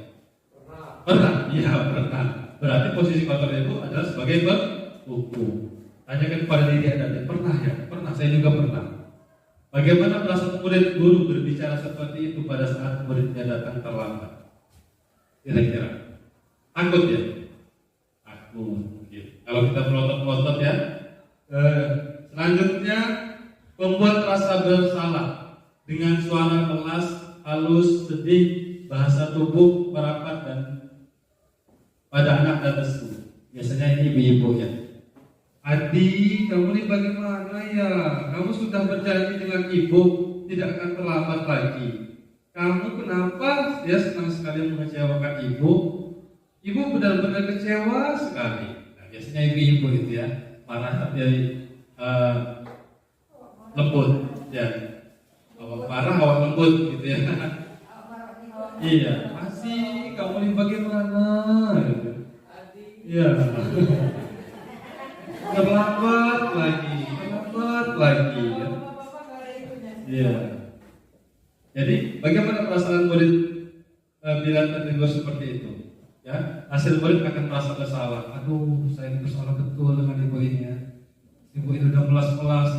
Pernah. Iya pernah. Berarti posisi kontrol itu adalah sebagai penghukum. Tanyakan kepada diri Anda, pernah ya? Pernah. Saya juga pernah. Bagaimana perasaan murid guru berbicara seperti itu pada saat muridnya datang terlambat? Kira-kira takut ya? Takut. Kalau kita melotot-melotot ya. Selanjutnya, membuat rasa bersalah dengan suara keras, halus, sedih, bahasa tubuh merapat dan pada anak dan lesu. Biasanya ini ibu-ibu ya. Adi, kamu ini bagaimana ya? Kamu sudah berjanji dengan ibu tidak akan terlambat lagi. Kamu kenapa? Dia senang sekali mengecewakan ibu. Ibu benar-benar kecewa sekali. Nah, biasanya ibu-ibu itu ya, marah tapi lembut ya. Awak marah, awak lembut gitu ya. Iya, masih kamu ini bagaimana? Iya. Terlambat lagi ya. Iya. Jadi bagaimana perasaan murid bila tertegur seperti itu? Ya, hasil murid akan merasa bersalah. Aduh, saya bersalah betul dengan ibu ini ya. Ibu ini udah melas-melas,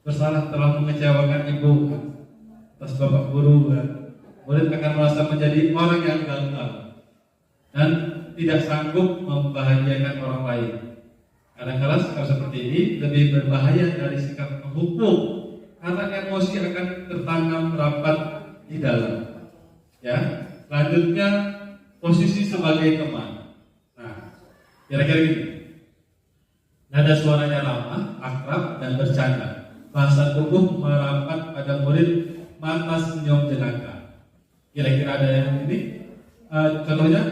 bersalah telah mengecewakan ibu atas bapak guru kan. Murid akan merasa menjadi orang yang gagal dan tidak sanggup membahagiakan orang lain. Kadang-kadang sikap seperti ini lebih berbahaya dari sikap penghukum karena emosi akan tertanam rapat di dalam. Ya, selanjutnya posisi sebagai teman. Nah, kira-kira gini. Nada suaranya ramah, akrab dan bercanda. Bahasa tubuh merapat pada murid, mata senyum jenaka. Kira-kira ada yang ini? Contohnya,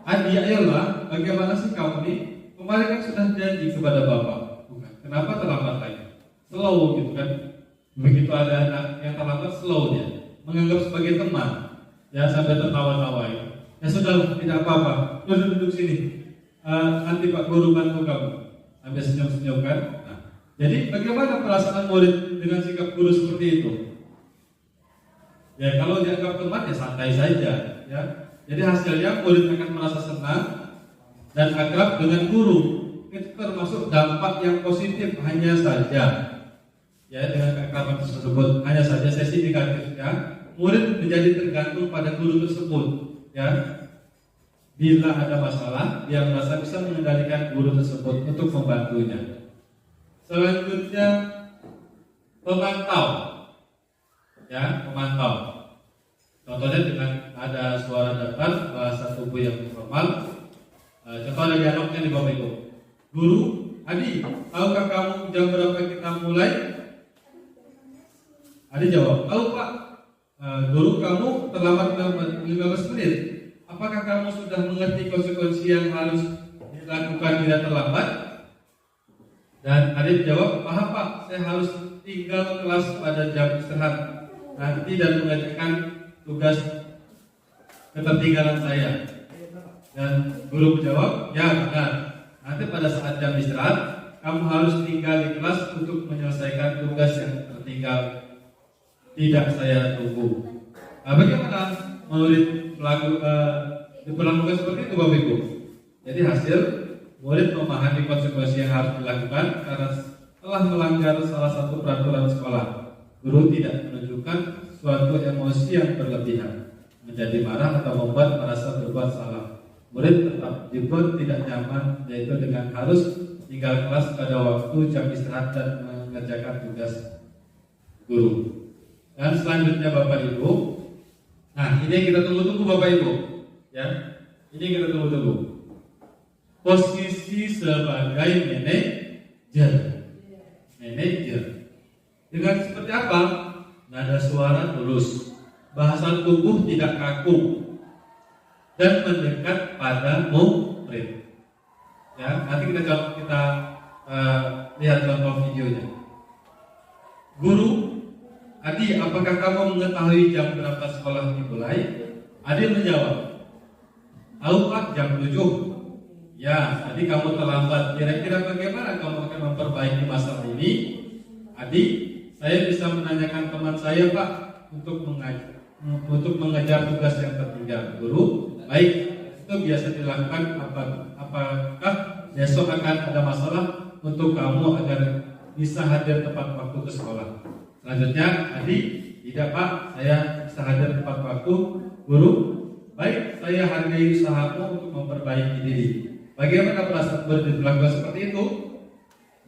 Adi, ayolah, bagaimana sih kamu nih? Kemarin kan sudah janji kepada bapak, bukan? Kenapa terlambat lagi? Slow gitu kan? Begitu ada anak yang terlambat, slow dia, menganggap sebagai teman, ya sampai tertawa-tawa ya. Ya sudah, tidak apa-apa. Duduk sini. Nanti Pak Guru bantu kamu. Sampai senyum-senyum kan? Nah, jadi bagaimana perasaan murid dengan sikap guru seperti itu? Ya kalau dianggap teman ya santai saja, ya. Jadi hasilnya murid akan merasa senang dan akrab dengan guru. Itu termasuk dampak yang positif hanya saja. Ya dengan keakraban tersebut hanya saja sesi negatifnya murid menjadi tergantung pada guru tersebut. Ya, bila ada masalah dia merasa bisa mengendalikan guru tersebut untuk membantunya. Selanjutnya pemantau, ya, pemantau. Contohnya dengan ada suara datar, bahasa tubuh yang formal. Contoh ada dialognya di Bapak Ibu. Guru, Adi, tahukah kamu jam berapa kita mulai? Adi jawab, tahu Pak. Guru, kamu terlambat 15 menit. Apakah kamu sudah mengerti konsekuensi yang harus dilakukan tidak terlambat? Dan Adi jawab, paham Pak. Saya harus tinggal kelas pada jam istirahat nanti dan mengerjakan tugas ketertinggalan saya. Dan guru menjawab, ya benar. Nanti pada saat jam istirahat, kamu harus tinggal di kelas untuk menyelesaikan tugas yang tertinggal. Tidak saya tunggu. Nah, bagaimana murid diperlakukan seperti itu Bapak Ibu? Jadi hasil murid memahami konsekuensi yang harus dilakukan karena telah melanggar salah satu peraturan sekolah. Guru tidak menunjukkan suatu emosi yang berlebihan, menjadi marah atau membuat merasa berbuat salah. Murid tetap dibuat tidak nyaman, yaitu dengan harus tinggal kelas pada waktu jam istirahat dan mengerjakan tugas guru. Dan selanjutnya Bapak Ibu, nah ini yang kita tunggu-tunggu Bapak Ibu, ya, ini yang kita tunggu-tunggu. Posisi sebagai manajer, dengan seperti apa? Nada suara tulus, bahasa tubuh tidak kaku, dan mendekat pada murid. Ya, nanti kita lihat contoh videonya. Guru, Adi, apakah kamu mengetahui jam berapa sekolah dimulai? Adi menjawab, tahu Pak, jam 7. Ya, Adi kamu terlambat. Kira-kira bagaimana kamu akan memperbaiki masalah ini? Adi, saya bisa menanyakan teman saya Pak untuk mengejar tugas yang tertinggal. Guru, baik, itu biasa dilakukan. Apakah besok akan ada masalah untuk kamu agar bisa hadir tepat waktu ke sekolah? Selanjutnya, Adi, tidak Pak, saya bisa hadir tepat waktu. Guru, baik, saya hargai usahamu untuk memperbaiki diri. Bagaimana perasaan berlaku seperti itu?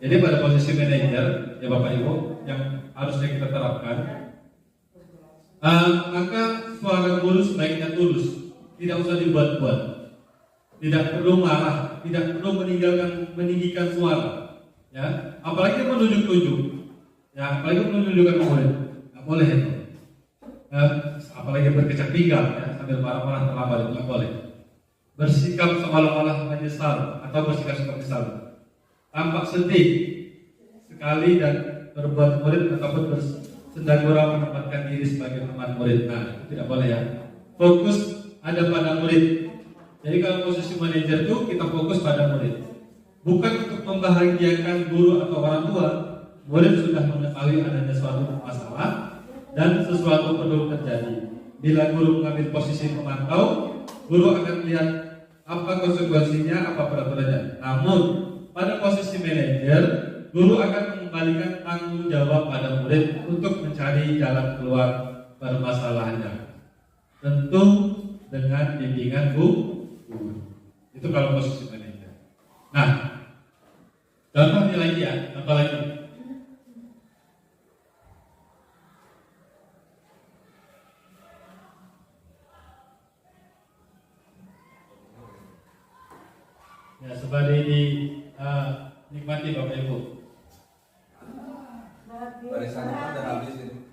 Jadi pada posisi manajer, ya Bapak Ibu, yang harusnya kita terapkan, maka suara guru sebaiknya tulus, tidak usah dibuat-buat, tidak perlu marah, tidak perlu meninggikan suara, ya, apalagi menunjuk-nunjuk, ya, apalagi menunjukkan murid, nggak boleh itu, apalagi berkecak pinggang, ya, sambil marah-marah terlambat, nggak boleh. Bersikap seolah-olah menyesal atau bersikap seperti salah, tampak sedih sekali dan berbuat murid ataupun bersendagura menempatkan diri sebagai teman murid. Nah, itu tidak boleh ya. Fokus ada pada murid. Jadi kalau posisi manajer itu kita fokus pada murid, bukan untuk membahagiakan guru atau orang tua. Murid sudah mengetahui adanya suatu masalah dan sesuatu perlu terjadi. Bila guru mengambil posisi pemantau, guru akan melihat apa konsekuensinya, apa peraturannya. Namun pada posisi manajer, guru akan mengembalikan tanggung jawab pada murid untuk mencari jalan keluar permasalahannya. Tentu dengan bimbingan guru. Itu kalau posisi manajer. Nah, contohnya lagi ya, contoh lagi. Ya, sebagai nikmati Bapak Ibu. Barisan udah habis ini.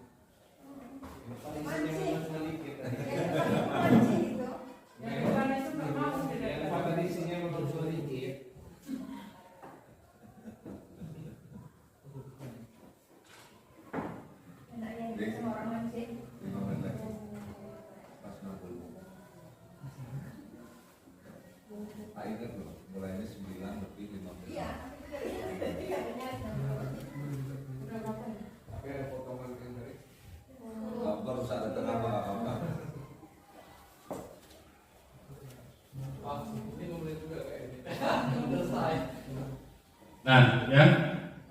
Mulainya 9 lebih 15. Iya. Tapi ada potongan yang dari gambar usah ada tengah apa-apa. Ini mulai juga kayak ini. Selesai. Nah, ya.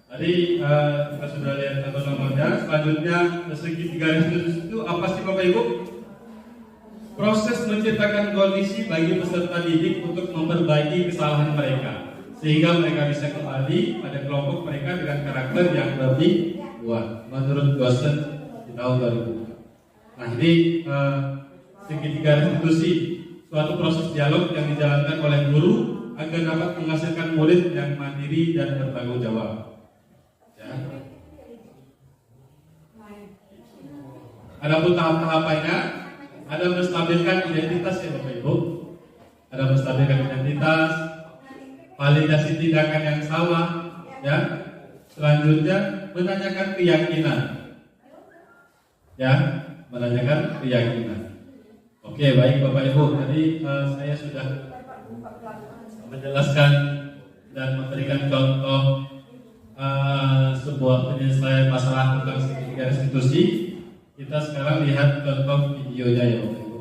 Tadi kita sudah lihat contoh-contohnya. Selanjutnya segitiga itu apa sih Bapak Ibu? Proses menciptakan kondisi bagi peserta didik untuk memperbaiki kesalahan mereka, sehingga mereka bisa kembali pada kelompok mereka dengan karakter yang lebih dibuat menurut dosen di tahun 2000. Nah ini segitiga restitusi, suatu proses dialog yang dijalankan oleh guru agar dapat menghasilkan murid yang mandiri dan bertanggung jawab. Ya. Adapun tahap-tahapannya ada menstabilkan identitas ya Bapak Ibu, ada menstabilkan identitas, validasi tindakan yang salah, ya. Selanjutnya menanyakan keyakinan, ya, menanyakan keyakinan. Oke, baik Bapak Ibu, tadi saya sudah menjelaskan dan memberikan contoh sebuah penyelesaian masalah tentang segitiga restitusi. Kita sekarang lihat contoh videonya ya Bapak Ibu.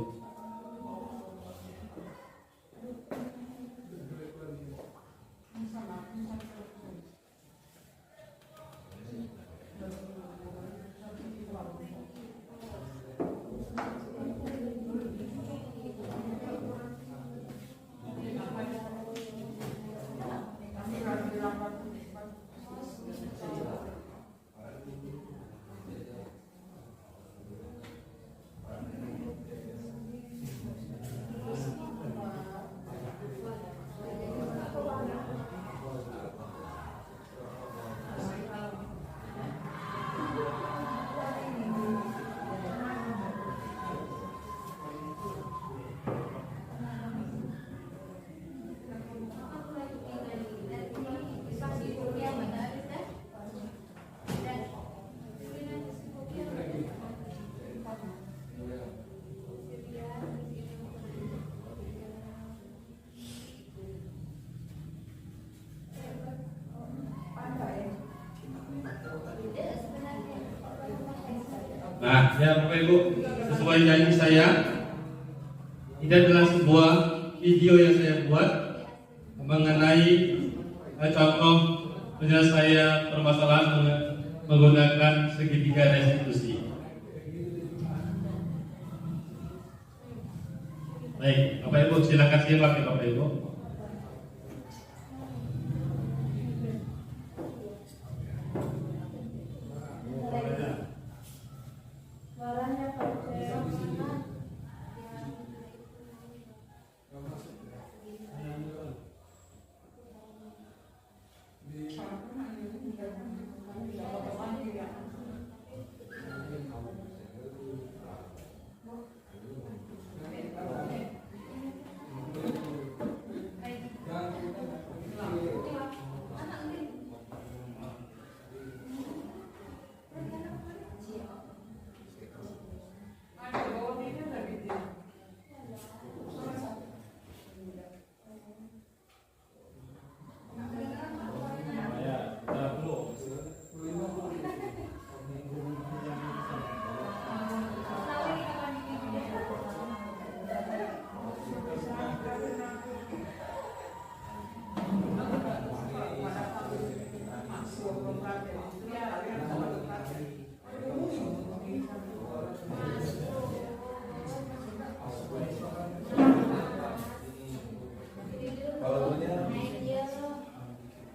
Nah, ya Bapak Ibu, sesuai janji saya, ini adalah sebuah video yang saya buat mengenai contoh penyelesaian permasalahan menggunakan segitiga restitusi. Baik, Bapak Ibu silakan simak ya Bapak Ibu.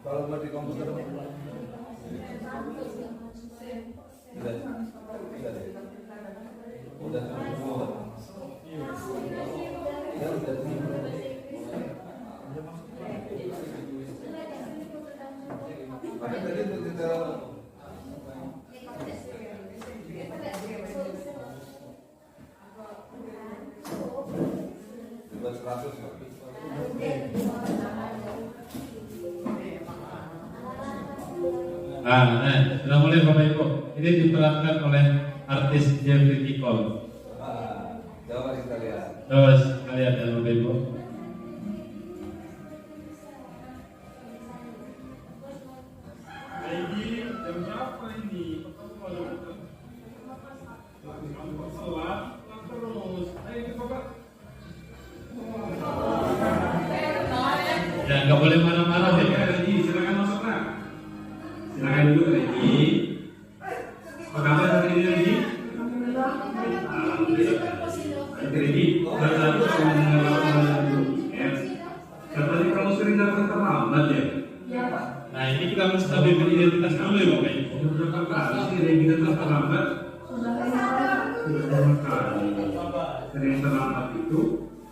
Kalau mau di komputer sudah mulai Bapak Ibu. Ini diperankan oleh artis Jeffrey Nicole. Coba kita lihat. Terus kalian ya Bapak Ibu. Ya nggak boleh marah-marah ya. Silakan masuk Pak. Silakan duduk Regi. Apa kabar hari ini Regi? Regi, baru saya mengenal dulu. Katanya kamu sering datang ke Muhammad ya? Nah ini kita menstabilkan identitas dulu ya Bapak Bapak Ibu. Berapa kali sih Regi datang terlambat? Sudah Berapa kali? Sering terlambat itu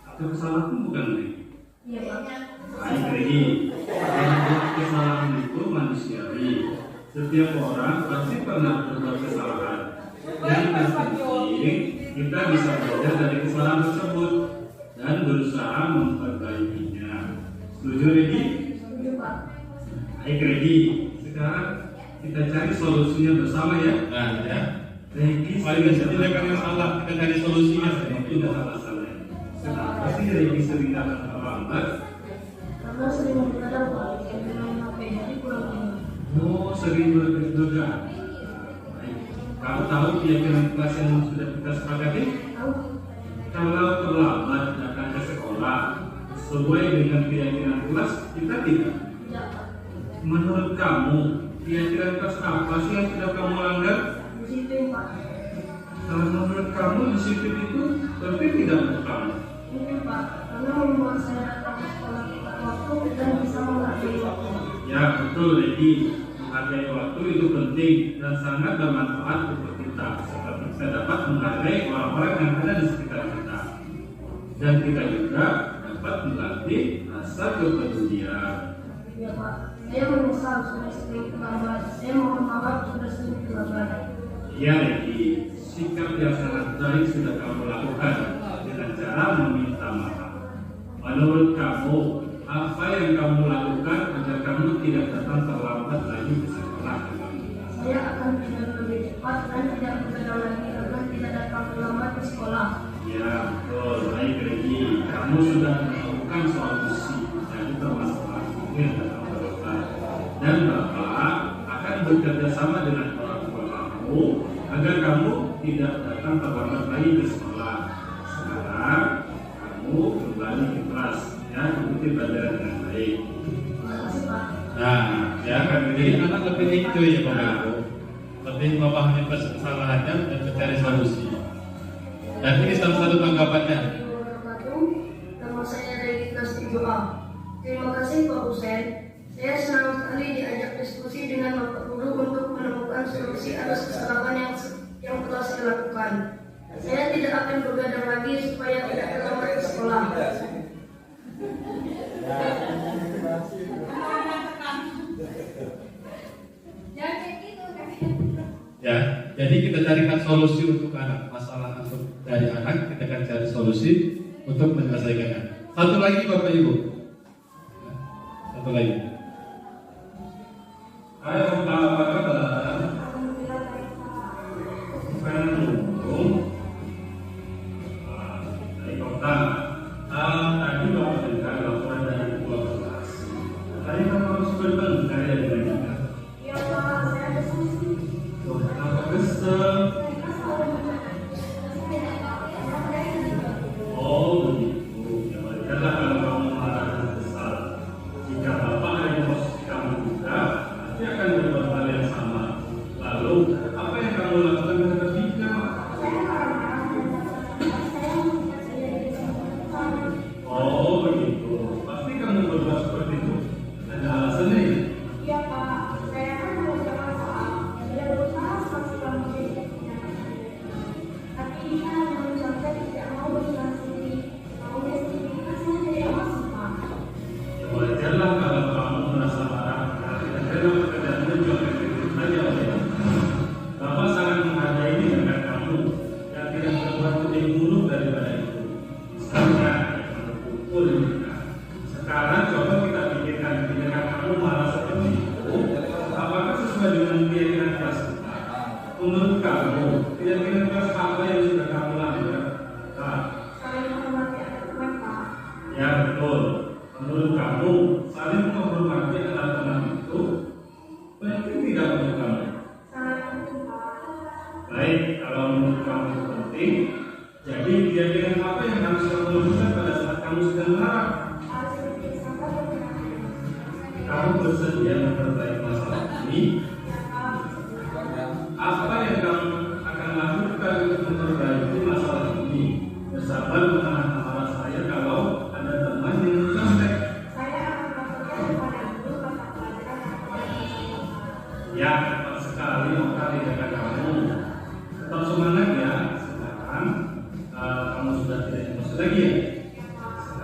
atau kesalahan bukan Regi? Iya Pak. Baik Regi, yang kesalahan itu manusiawi. Setiap orang pasti pernah berbuat kesalahan. Yang penting kita bisa belajar dari kesalahan tersebut dan berusaha memperbaikinya. Setuju Regi? Setuju Pak. Baik Regi, sekarang kita cari solusinya bersama ya. Nah, ya. Regi Tindakan yang salah, kita cari solusinya. tidak salah salah. Kenapa sih Regi sering datang terlambat? Karena sering begadang Pak. Sambil main HP jadi kurang tidur. Oh, sering bergerak. Baik. Kamu tahu keyakinan kelas yang sudah kita sepakati? Tahu? Kalau terlambat datang ke sekolah sesuai dengan keyakinan kelas, kita tidak. Tidak Pak. Menurut kamu, keyakinan kelas apa sih yang sudah kamu langgar? Disiplin Pak. Kalau menurut kamu disiplin itu berarti tidak untuk kamu. Mungkin Pak. Karena membuat saya datang ke sekolah tepat waktu dan bisa menghargai waktu. Ya betul Regi, menghargai waktu itu penting dan sangat bermanfaat untuk kita seperti kita dapat menghargai orang-orang yang ada di sekitar kita dan kita juga dapat melatih rasa kepedulian. Iya Pak. Saya menyesal sudah sering terlambat. Saya mohon maaf sudah sering terlambat. Ya Regi, sikap yang sangat baik sudah kamu lakukan dengan cara meminta maaf. Menurut kamu, apa yang kamu lakukan agar kamu tidak datang terlambat lagi ke sekolah? Saya akan tidur lebih cepat dan tidak begadang lagi agar tidak datang terlambat ke sekolah. Ya betul, baik Regi, kamu sudah melakukan solusi dari permasalahan ini yang datang terlambat. Dan Bapak akan bekerja sama dengan orang tua kamu agar kamu tidak datang terlambat lagi ke sekolah. Sekarang kamu kembali ke kelas, ya, ikuti pelajaran dengan baik. Terima kasih Pak. Nah, ya kan jadi anak lebih itu ya Bapak Ibu. Lebih memahami kesalahannya dan mencari solusi. Dan ini salah satu tanggapannya. Nama saya dari kelas 7A. Terima kasih Pak Husein. Saya senang sekali diajak diskusi dengan Bapak Guru untuk menemukan solusi atas kesalahan yang telah saya lakukan. Saya tidak akan begadang lagi supaya tidak terlambat ke sekolah. Ya, jadi kita carikan solusi untuk anak. Masalah untuk dari anak kita akan cari solusi untuk menyelesaikannya. Satu lagi Bapak Ibu. Ya, satu lagi. Hai Om, apa kabar? Bukan untung. Dari kota. Tadi Bapak dengar laporan dari ketua kelas. Tadi kamu harus bertengkar ya dengan kita. Iya Pak, saya ada solusi. Loh, kenapa kesel? Oh begitu. Ya wajarlah kalau kamu marah dan kesal. Jika Bapak ada di posisi kamu juga, pasti akan berbuat hal yang sama. Lalu, apa yang kamu lakukan terhadap Dika? Oh begitu. Pasti kamu berbuat seperti itu. Ada alasannya ya? Iya Pak, saya kan mengucap masalah. Saya berusaha semaksimal mungkin. Tapi dia belum sampai tidak mau berjalan sendiri. Maunya sendiri kan saya tidak masuk Pak. Ya wajarlah kalau kamu merasa marah karena pekerjaannya juga begitu saja oleh Bapak sangat menghargai tindakan kamu yang tidak berbuat lebih buruk daripada itu. Misalnya yang berkumpul kita. Sekarang coba kita pikirkan tindakan kamu malah seperti itu. Apakah sesuai dengan keyakinan kelas kita? Menurut kamu, keyakinan kelas apa yang sudah kamu langgar? Nah, Saling menghormati anak teman Pak. ya betul. Menurut kamu, saling menghormati anak teman itu penting tidak menurut kamu? Sangat penting Pak. Baik, kalau menurut kamu itu penting, jadi keyakinan apa yang harus kamu lakukan pada saat kamu sedang marah? Harus lebih sabar dan berhati. Kamu bersedia memperbaiki masalah ini? Apa yang kamu akan lakukan untuk memperbaiki masalah ini? Bersabar menahan amarah saya kalau ada teman yang mencontek. Saya akan melakukan kepada guru mata pelajaran yang telah saya. Ya, tepat sekali mau kali dengan kamu. Tetap semangat ya. Sekarang kamu sudah tidak emosi lagi ya.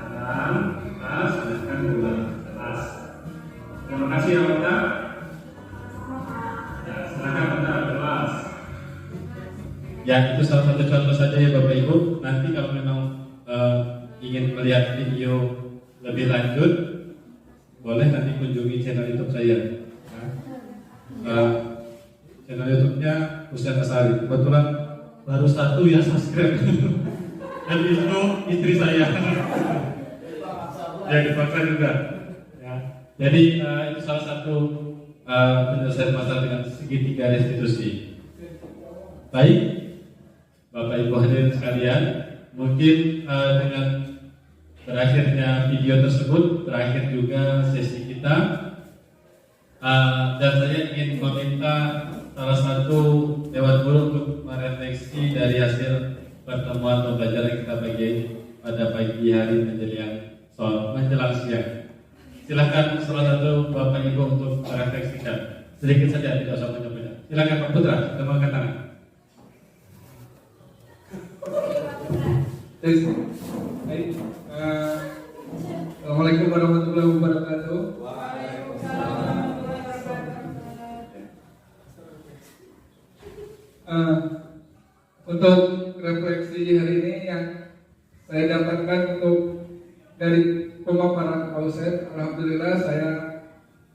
Sekarang kita silakan keluar kelas. Terima kasih ya Pak. Ya, silakan Anda kelas. Ya, itu salah satu contoh saja ya Bapak Ibu. Nanti kalau memang ingin melihat video lebih lanjut, boleh nanti kunjungi channel YouTube saya. Channel YouTube-nya Husain Asari. Kebetulan baru 1 ya subscribe. Dan itu istri saya. Ya dipaksa juga. Ya. Jadi itu salah satu penyelesaian masalah dengan segitiga restitusi. Baik, Bapak Ibu hadirin sekalian, mungkin dengan berakhirnya video tersebut berakhir juga sesi kita. Dan saya ingin meminta salah satu Dewan Guru untuk merefleksi dari hasil pertemuan pembelajaran yang kita bagi pada pagi hari menjelang siang. Silakan salah satu Bapak Ibu untuk merefleksikan sedikit saja, tidak usah banyak-banyak. Silakan Pak Putra, terima kasih. Baik. Assalamualaikum warahmatullahi wabarakatuh. Untuk refleksi hari ini yang saya dapatkan dari pemaparan Pak Husain, alhamdulillah saya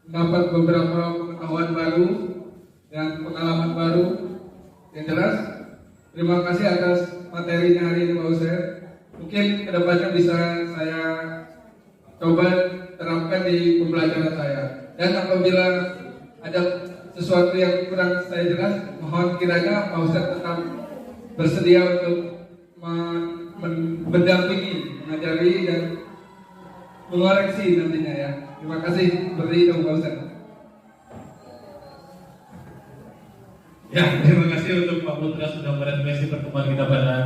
mendapat beberapa pengetahuan baru dan pengalaman baru. Yang jelas, terima kasih atas materinya hari ini Pak Husain. Mungkin kedepannya bisa saya coba terapkan di pembelajaran saya. Dan apabila ada sesuatu yang kurang saya jelas, mohon kiranya Pak Husain tetap bersedia untuk mendampingi, mengajari dan mengoreksi nantinya ya. Terima kasih. Seperti itu Pak Husain. Ya, terima kasih untuk Pak Putra sudah merefleksi pertemuan kita pada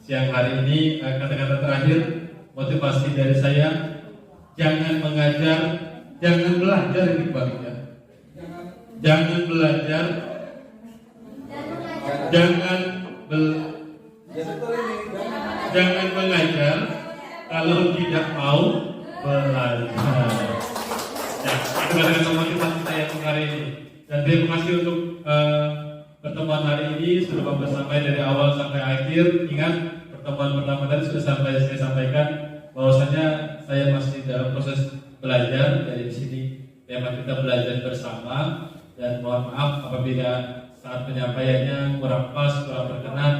siang hari ini. Kata-kata terakhir, motivasi dari saya, jangan mengajar, jangan belajar ini baliknya. Jangan belajar, jangan mengajar kalau tidak mau belajar. Ya, itu adalah motivasi saya untuk hari ini. Dan terima kasih untuk pertemuan hari ini sudah bersama dari awal sampai akhir. Ingat, pertemuan pertama tadi sudah saya sampaikan bahwasanya saya masih dalam proses belajar. Dari sini tema kita belajar bersama, dan mohon maaf apabila saat penyampaiannya kurang pas, kurang berkenan,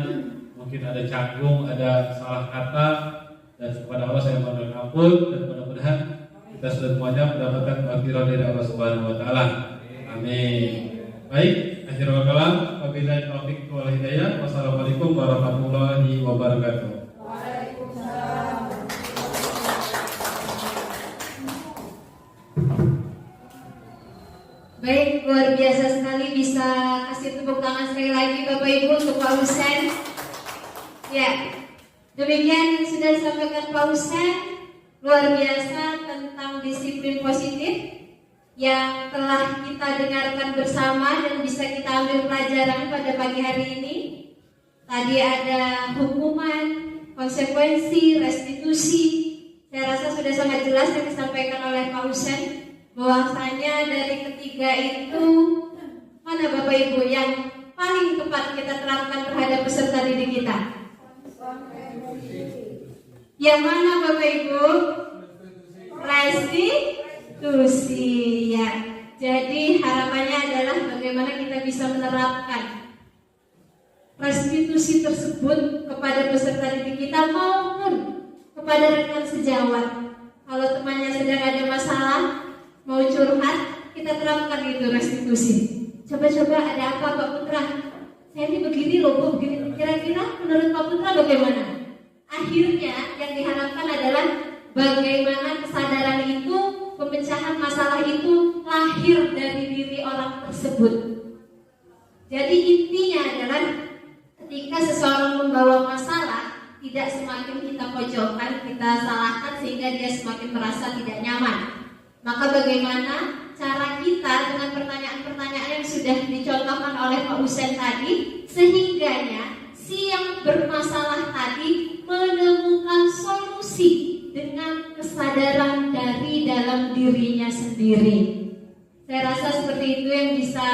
mungkin ada canggung, ada salah kata, dan kepada Allah saya mohon ampun, dan mudah-mudahan kita semuanya mendapatkan maghfirah dari Allah Subhanahu wa taala. Amin. Baik, akhirul kalam, wabillahi taufiq wal hidayah. Wassalamualaikum warahmatullahi wabarakatuh. Baik, luar biasa sekali, bisa kasih tepuk tangan sekali lagi Bapak Ibu untuk Pak Husain. Ya, demikian yang sudah disampaikan Pak Husain, luar biasa tentang disiplin positif yang telah kita dengarkan bersama dan bisa kita ambil pelajaran pada pagi hari ini. Tadi ada hukuman, konsekuensi, restitusi. Saya rasa sudah sangat jelas yang disampaikan oleh Pak Husain, bahwasanya dari ketiga itu mana Bapak Ibu yang paling tepat kita terapkan terhadap peserta didik kita? Yang mana Bapak Ibu? Restitusi ya. Jadi harapannya adalah bagaimana kita bisa menerapkan restitusi tersebut kepada peserta didik kita maupun kepada rekan sejawat. Kalau temannya sedang ada masalah, mau curhat, kita terapkan itu restitusi. Coba-coba ada apa Pak Putra? Saya ini begini loh Bu, begini. Kira-kira menurut Pak Putra bagaimana? Akhirnya yang diharapkan adalah bagaimana kesadaran itu, pemecahan masalah itu lahir dari diri orang tersebut. Jadi intinya adalah ketika seseorang membawa masalah, tidak semakin kita pojokkan, kita salahkan sehingga dia semakin merasa tidak nyaman. Maka bagaimana cara kita dengan pertanyaan-pertanyaan yang sudah dicontohkan oleh Pak Husen tadi, sehingganya si yang bermasalah tadi menemukan solusi dengan kesadaran dari dalam dirinya sendiri. Saya rasa seperti itu yang bisa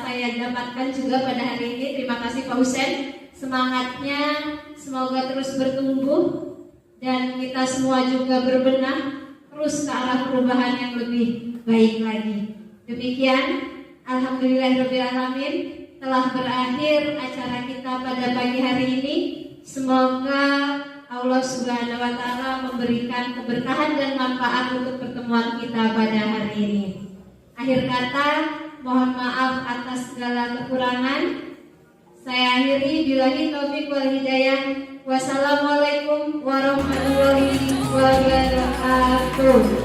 saya dapatkan juga pada hari ini. Terima kasih Pak Husen. Semangatnya semoga terus bertumbuh dan kita semua juga berbenah terus ke arah perubahan yang lebih baik lagi. Demikian, alhamdulillahirrahmanirrahim, telah berakhir acara kita pada pagi hari ini. Semoga Allah Subhanahu wa Ta'ala memberikan keberkahan dan manfaat untuk pertemuan kita pada hari ini. Akhir kata, mohon maaf atas segala kekurangan. Saya akhiri, billahi taufiq wal hidayah. Wassalamualaikum warahmatullahi wabarakatuh.